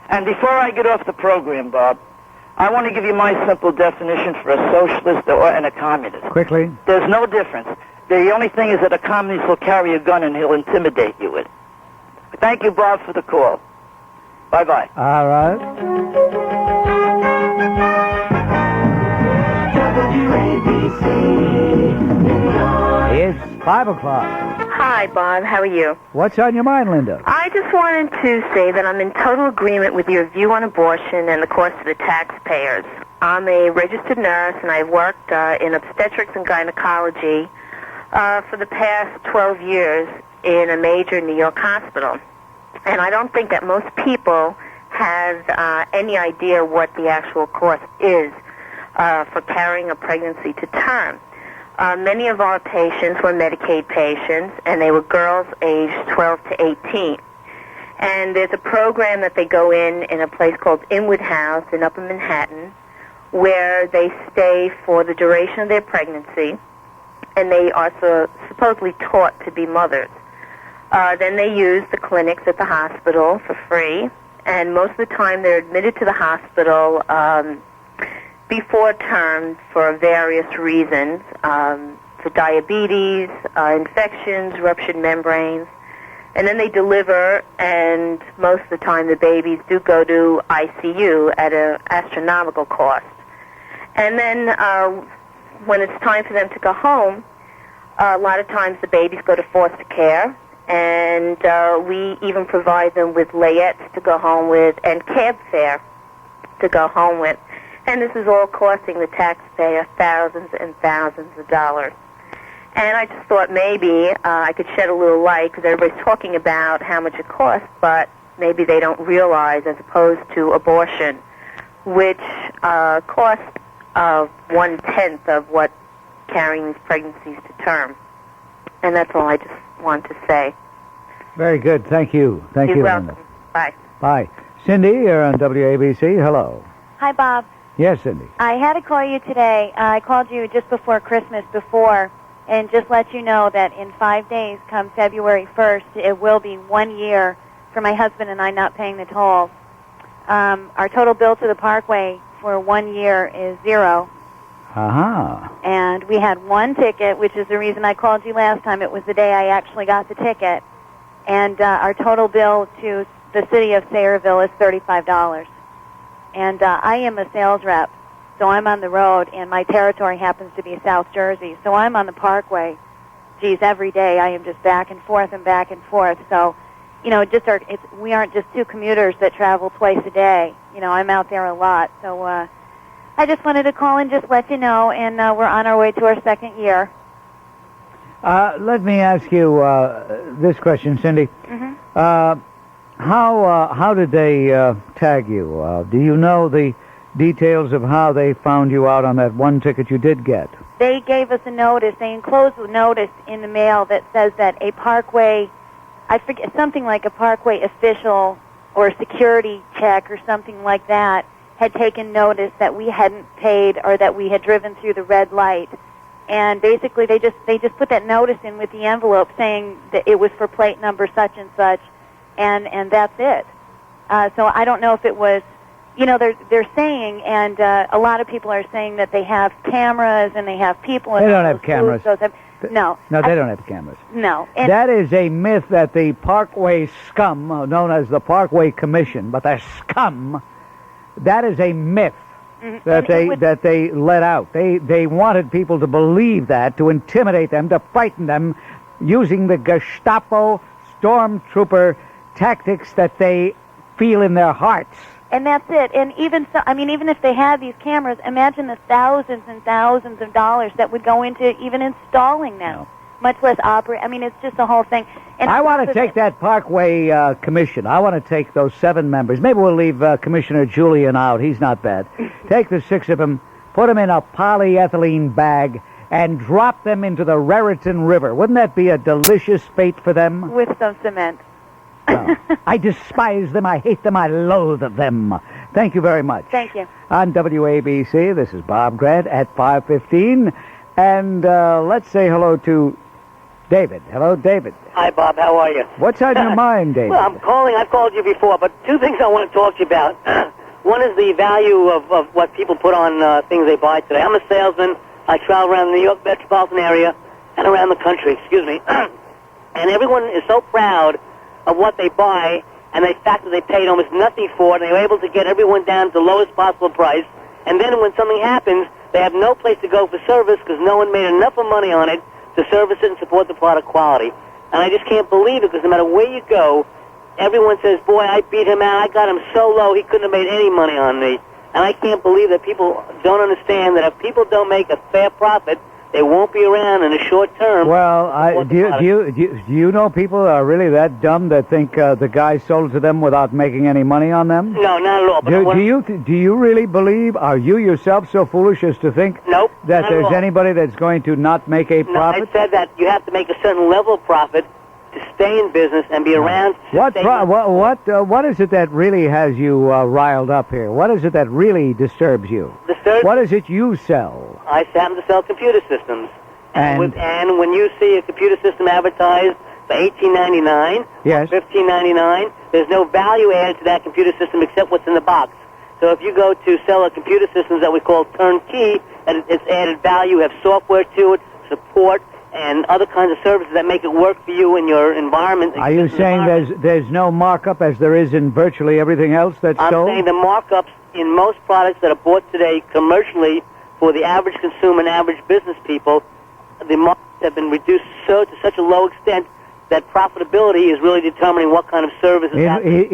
S23: And before I get off the program, Bob, I want to give you my simple definition for a socialist and a communist.
S4: Quickly.
S23: There's no difference. The only thing is that a communist will carry a gun and he'll intimidate you with it. Thank you, Bob, for the call. Bye-bye.
S4: All right.
S9: WABC, New York.
S4: It's 5 o'clock.
S10: Hi, Bob. How are you?
S4: What's on your mind, Linda?
S10: I just wanted to say that I'm in total agreement with your view on abortion and the cost to the taxpayers. I'm a registered nurse, and I've worked in obstetrics and gynecology for the past 12 years in a major New York hospital. And I don't think that most people have any idea what the actual cost is for carrying a pregnancy to term. Many of our patients were Medicaid patients, and they were girls aged 12 to 18. And there's a program that they go in a place called Inwood House in Upper Manhattan, where they stay for the duration of their pregnancy, and they are supposedly taught to be mothers. Then they use the clinics at the hospital for free, and most of the time they're admitted to the hospital before term for various reasons, for diabetes, infections, ruptured membranes. And then they deliver, and most of the time the babies do go to ICU at an astronomical cost. And then when it's time for them to go home, a lot of times the babies go to foster care, and we even provide them with layettes to go home with and cab fare to go home with. And this is all costing the taxpayer thousands and thousands of dollars. And I just thought maybe I could shed a little light, because everybody's talking about how much it costs, but maybe they don't realize, as opposed to abortion, which costs 1/10 of what carrying these pregnancies to term. And that's all I just want to say.
S4: Very good. Thank you. Thank
S10: You're
S4: you,
S10: welcome.
S4: Linda.
S10: Bye.
S4: Bye. Cindy, you're on WABC. Hello.
S11: Hi, Bob.
S4: Yes, Cindy.
S11: I had to call you today. I called you just before Christmas and just let you know that in 5 days, come February 1st, it will be 1 year for my husband and I not paying the tolls. Our total bill to the Parkway for 1 year is $0.
S4: Uh-huh.
S11: And we had one ticket, which is the reason I called you last time. It was the day I actually got the ticket. And our total bill to the city of Sayreville is $35. And I am a sales rep, so I'm on the road, and my territory happens to be South Jersey. So I'm on the Parkway. Geez, every day I am just back and forth and back and forth. So, you know, we aren't just two commuters that travel twice a day. You know, I'm out there a lot. So I just wanted to call and just let you know, and we're on our way to our second year.
S4: Let me ask you this question, Cindy.
S11: Mm-hmm.
S4: How did they tag you? Do you know the details of how they found you out on that one ticket you did get?
S11: They gave us a notice. They enclosed a notice in the mail that says that a Parkway, I forget, something like a Parkway official or a security check or something like that, had taken notice that we hadn't paid or that we had driven through the red light. And basically they just put that notice in with the envelope saying that it was for plate number such and such. And that's it. So I don't know if it was, you know, they're saying, and a lot of people are saying that they have cameras and they have people.
S4: They don't have cameras.
S11: No,
S4: they don't have cameras.
S11: No.
S4: That is a myth that the Parkway scum, known as the Parkway Commission, but the scum, that is a myth that they let out. They wanted people to believe that, to intimidate them, to frighten them, using the Gestapo stormtrooper tactics that they feel in their hearts.
S11: And that's it. And even if they had these cameras, imagine the thousands and thousands of dollars that would go into even installing them, much less operate. I mean, it's just the whole thing. And
S4: I want to take that Parkway Commission. I want to take those 7 members. Maybe we'll leave Commissioner Julian out. He's not bad. Take the 6 of them, put them in a polyethylene bag, and drop them into the Raritan River. Wouldn't that be a delicious fate for them?
S11: With some cement.
S4: I despise them, I hate them, I loathe them. Thank you very much.
S11: Thank you.
S4: On WABC, this is Bob Grant at 5:15. And let's say hello to David. Hello, David.
S12: Hi, Bob. How are you?
S4: What's on your mind, David?
S12: Well, I'm calling. I've called you before, but two things I want to talk to you about. One is the value of what people put on things they buy today. I'm a salesman. I travel around the New York metropolitan area and around the country, excuse me. And everyone is so proud of what they buy, and the fact that they paid almost nothing for it, and they were able to get everyone down to the lowest possible price. And then when something happens, they have no place to go for service because no one made enough of money on it to service it and support the product quality. And I just can't believe it because no matter where you go, everyone says, boy, I beat him out. I got him so low he couldn't have made any money on me. And I can't believe that people don't understand that if people don't make a fair profit, they won't be around in the short term.
S4: Well, do you know people are really that dumb that think the guy sold it to them without making any money on them?
S12: No, not at all. But
S4: Do you really believe, are you yourself so foolish as to think
S12: Nope,
S4: that
S12: not at
S4: there's
S12: all.
S4: anybody that's going to not make a
S12: No,
S4: profit?
S12: I said that you have to make a certain level of profit to stay in business and be around.
S4: What is it that really has you riled up here? What is it that really disturbs you? What is it you sell?
S12: I happen to sell computer systems.
S4: And
S12: And when you see a computer system advertised for $18.99
S4: Yes.
S12: or $15.99, there's no value added to that computer system except what's in the box. So if you go to sell a computer system that we call turnkey, and it's added value, have software to it, support, and other kinds of services that make it work for you in your environment.
S4: are you saying there's no markup as there is in virtually everything else that's
S12: I'm
S4: sold?
S12: saying the markups in most products that are bought today commercially for the average consumer and average business people, the markups have been reduced to such a low extent that profitability is really determining what kind of service is happening.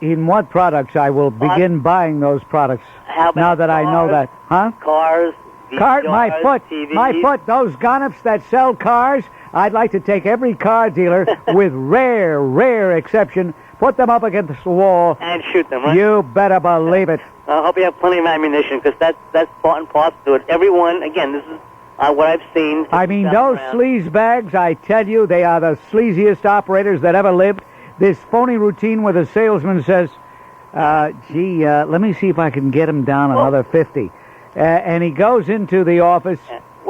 S4: In what products I will begin buying those products
S12: How about
S4: now that I know that, huh?
S12: Cars,
S4: My
S12: VCRs,
S4: foot,
S12: TVs.
S4: my foot, those gonups that sell cars, I'd like to take every car dealer, with rare exception, put them up against the wall.
S12: And shoot them, right?
S4: You better believe it.
S12: I hope you have plenty of ammunition because that's part and parcel to it. Everyone, again, this is what I've seen.
S4: I mean, those sleaze bags, I tell you, they are the sleaziest operators that ever lived. This phony routine where the salesman says, let me see if I can get him down another 50. And he goes into the office,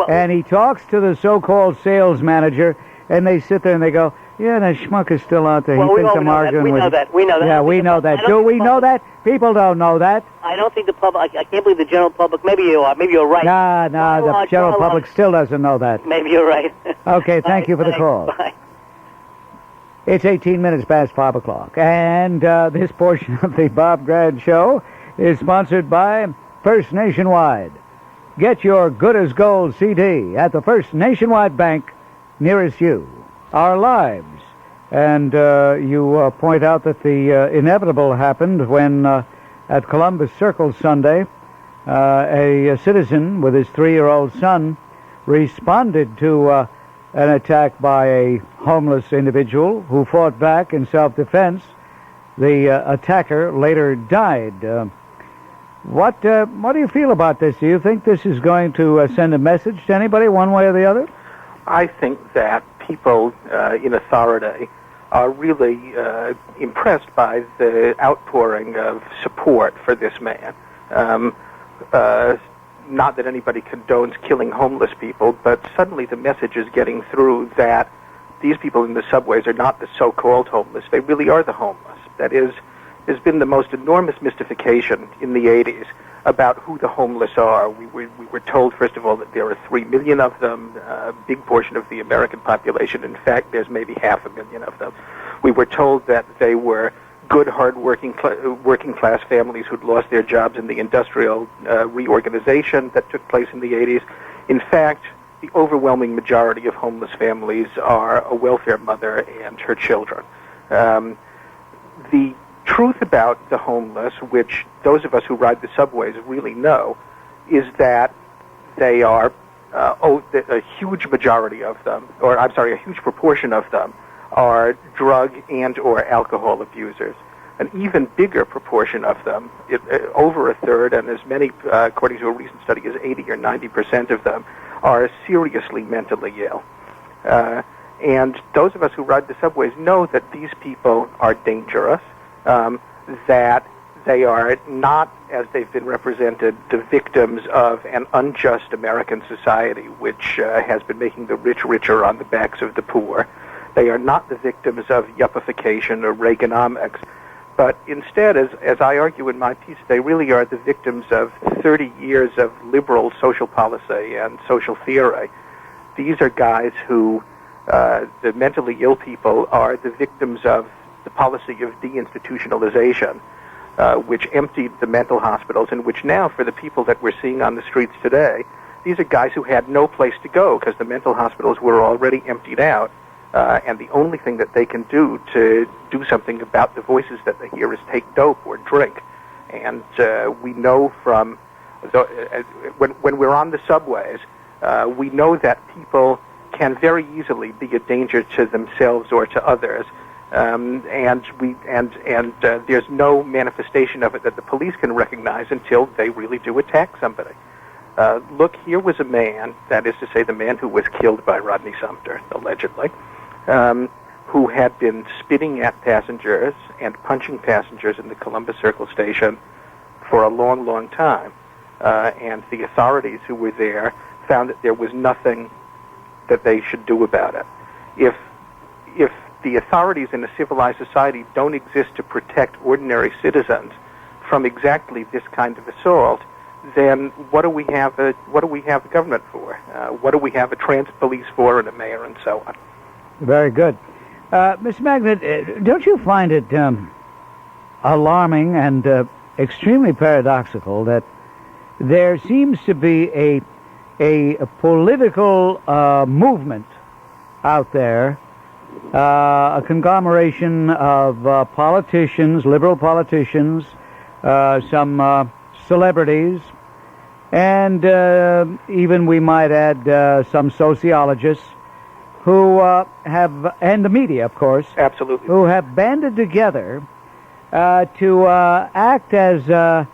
S4: and he talks to the so-called sales manager, and they sit there and they go, yeah, that schmuck is still out there.
S12: Well,
S4: he
S12: we
S4: thinks
S12: all
S4: I'm
S12: know that.
S4: arguing
S12: We
S4: with
S12: know
S4: him.
S12: that. We know that.
S4: Yeah, we know that. Do we know that? People don't know that.
S12: I don't think the public, I can't believe the general public, maybe you are, maybe you're right.
S4: Nah, the general public still doesn't know that.
S12: Maybe you're right.
S4: Okay, thank you for the call.
S12: Bye.
S4: It's 18 minutes past 5 o'clock, and this portion of the Bob Grant Show is sponsored by First Nationwide. Get your Good as Gold CD at the First Nationwide Bank nearest you. Our lives. And you point out that the inevitable happened when at Columbus Circle Sunday, a citizen with his 3-year-old son responded to an attack by a homeless individual who fought back in self-defense. The attacker later died. What do you feel about this? Do you think this is going to send a message to anybody one way or the other?
S13: I think that people in authority are really impressed by the outpouring of support for this man. Not that anybody condones killing homeless people, but suddenly the message is getting through that these people in the subways are not the so-called homeless. They really are the homeless. That is, there's been the most enormous mystification in the 80s about who the homeless are. We were told, first of all, that there are 3 million of them, a big portion of the American population. In fact, there's maybe 500,000 of them. We were told that they were good, hard-working working class families who'd lost their jobs in the industrial reorganization that took place in the 80s. In fact, the overwhelming majority of homeless families are a welfare mother and her children. The truth about the homeless, which those of us who ride the subways really know, is that they are a huge majority of them, or I'm sorry, a huge proportion of them are drug and or alcohol abusers. An even bigger proportion of them, over a third, and as many, according to a recent study, as 80 or 90% of them, are seriously mentally ill. And those of us who ride the subways know that these people are dangerous, that they are not, as they've been represented, the victims of an unjust American society which has been making the rich richer on the backs of the poor. They are not the victims of yuppification or Reaganomics, but instead, as I argue in my piece, they really are the victims of 30 years of liberal social policy and social theory. These are guys who, the mentally ill people, are the victims of the policy of deinstitutionalization, which emptied the mental hospitals, and which now, for the people that we're seeing on the streets today, these are guys who had no place to go because the mental hospitals were already emptied out, and the only thing that they can do to do something about the voices that they hear is take dope or drink. And we know from, when we're on the subways, we know that people can very easily be a danger to themselves or to others. And there's no manifestation of it that the police can recognize until they really do attack somebody. Look, here was a man, that is to say the man who was killed by Rodney Sumter, allegedly, who had been spitting at passengers and punching passengers in the Columbus Circle station for a long, long time. And the authorities who were there found that there was nothing that they should do about it. If the authorities in a civilized society don't exist to protect ordinary citizens from exactly this kind of assault, then what do we have a government for? What do we have a transit police for, and a mayor, and so on?
S4: Very good. Mr. Magnet, don't you find it alarming and extremely paradoxical that there seems to be a political movement out there, a conglomeration of politicians, liberal politicians, some celebrities, and even we might add some sociologists who have, and the media, of course,
S13: absolutely,
S4: who have banded together to act as a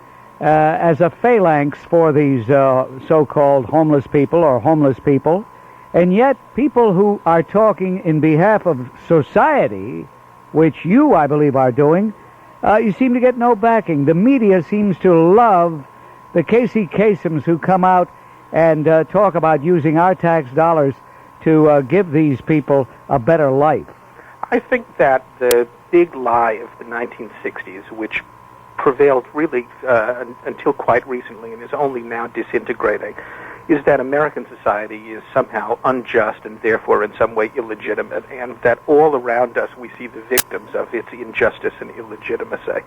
S4: phalanx for these so-called homeless people or homeless people, and yet people who are talking in behalf of society, which you, I believe, are doing, you seem to get no backing. The media seems to love the Casey Kasems who come out and talk about using our tax dollars to give these people a better life.
S13: I think that the big lie of the 1960s, which prevailed really until quite recently and is only now disintegrating, is that American society is somehow unjust and therefore in some way illegitimate, and that all around us we see the victims of its injustice and illegitimacy.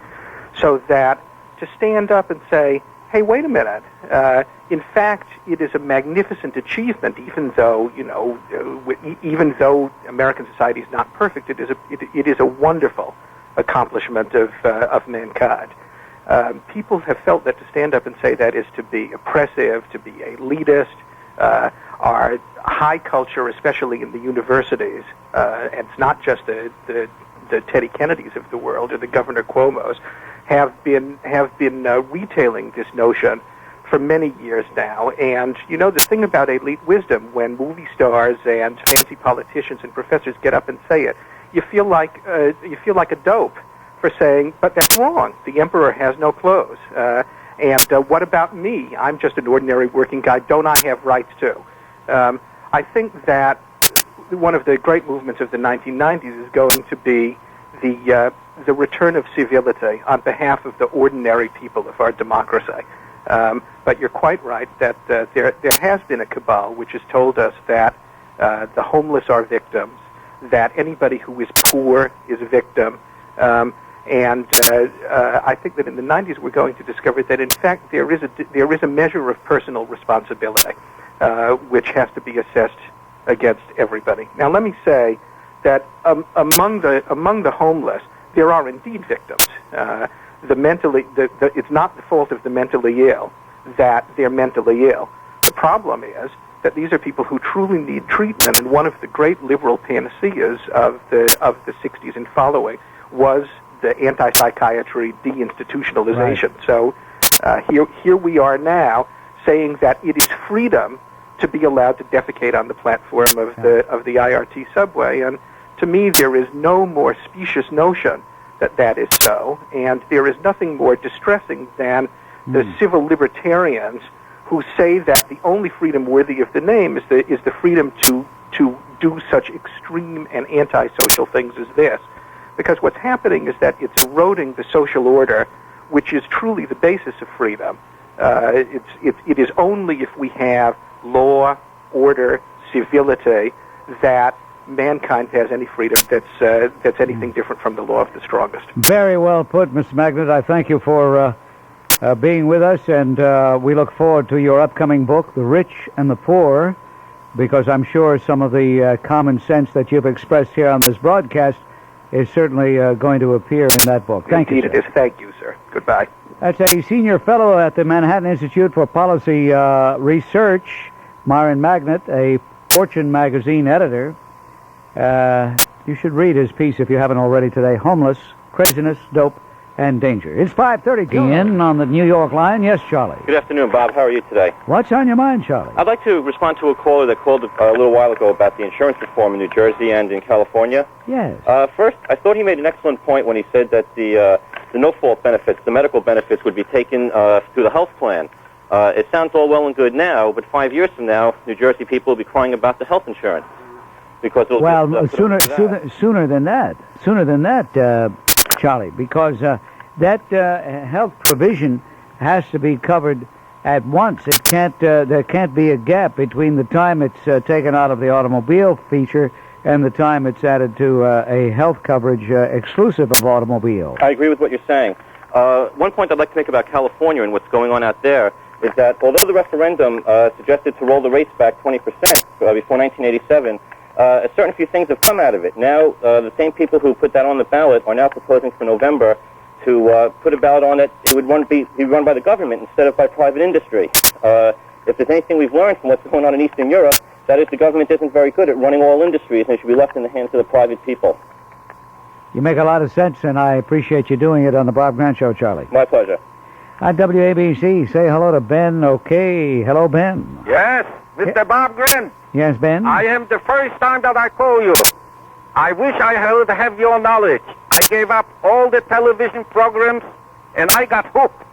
S13: So that to stand up and say, hey, wait a minute, in fact, it is a magnificent achievement, even though, even though American society is not perfect, it is a wonderful accomplishment of mankind. People have felt that to stand up and say that is to be oppressive, to be elitist. Our high culture, especially in the universities, and it's not just the Teddy Kennedys of the world or the Governor Cuomo's, have been retailing this notion for many years now. And the thing about elite wisdom, when movie stars and fancy politicians and professors get up and say it, you feel like a dope for saying, but that's wrong. The emperor has no clothes. And what about me? I'm just an ordinary working guy. Don't I have rights too? I think that one of the great movements of the 1990s is going to be the return of civility on behalf of the ordinary people of our democracy. But you're quite right that there has been a cabal which has told us that the homeless are victims, that anybody who is poor is a victim, and I think that in the 90s we're going to discover that in fact there is a measure of personal responsibility which has to be assessed against everybody. Now let me say that among the homeless there are indeed victims. It's not the fault of the mentally ill that they're mentally ill. The problem is that these are people who truly need treatment, and one of the great liberal panaceas of the 60s and following was the anti-psychiatry deinstitutionalization. Right. So here we are now saying that it is freedom to be allowed to defecate on the platform of the IRT subway. And to me, there is no more specious notion that that is so, and there is nothing more distressing than the civil libertarians who say that the only freedom worthy of the name is the freedom to do such extreme and antisocial things as this. Because what's happening is that it's eroding the social order, which is truly the basis of freedom. It is only if we have law, order, civility that mankind has any freedom that's anything different from the law of the strongest.
S4: Very well put, Mr. Magnet. I thank you for being with us, and we look forward to your upcoming book, The Rich and the Poor, because I'm sure some of the common sense that you've expressed here on this broadcast is certainly going to appear in that book. Thank you, sir.
S13: Indeed it is. Thank you, sir. Goodbye.
S4: That's a senior fellow at the Manhattan Institute for Policy Research, Myron Magnet, a Fortune magazine editor. You should read his piece if you haven't already today, Homeless, Craziness, Dope, and Danger. It's 5:30 in on the New York line. Yes, Charlie.
S1: Good afternoon, Bob. How are you today?
S4: What's on your mind, Charlie?
S1: I'd like to respond to a caller that called a little while ago about the insurance reform in New Jersey and in California.
S4: Yes.
S1: First, I thought he made an excellent point when he said that the no-fault benefits, the medical benefits, would be taken through the health plan. It sounds all well and good now, but 5 years from now, New Jersey people will be crying about the health insurance. Because
S4: sooner than that, Charlie, because that health provision has to be covered at once. It can't. There can't be a gap between the time it's taken out of the automobile feature and the time it's added to a health coverage exclusive of automobile.
S1: I agree with what you're saying. One point I'd like to make about California and what's going on out there is that although the referendum suggested to roll the rates back 20% before 1987. A certain few things have come out of it. Now, the same people who put that on the ballot are now proposing for November to put a ballot on it. It would be run by the government instead of by private industry. If there's anything we've learned from what's going on in Eastern Europe, that is the government isn't very good at running all industries, and it should be left in the hands of the private people.
S4: You make a lot of sense, and I appreciate you doing it on the Bob Grant Show, Charlie.
S1: My pleasure.
S4: At WABC, say hello to Ben. Okay. Hello, Ben.
S14: Yes, Mr. Bob Grant.
S4: Yes, Ben?
S14: I am the first time that I call you. I wish I would have your knowledge. I gave up all the television programs, and I got hooked.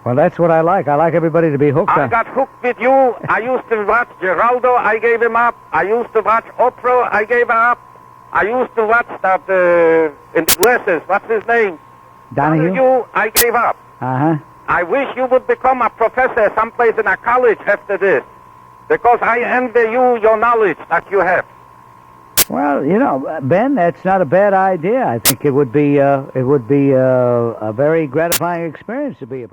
S4: Well, that's what I like. I like everybody to be hooked.
S14: I got hooked with you. I used to watch Geraldo. I gave him up. I used to watch Oprah. I gave her up. I used to watch that in the glasses. What's his name?
S4: Donahue?
S14: You, I gave up.
S4: Uh-huh.
S14: I wish you would become a professor someplace in a college after this. Because I envy you your knowledge that you have.
S4: Well, you know, Ben, that's not a bad idea. I think it would be a very gratifying experience to be a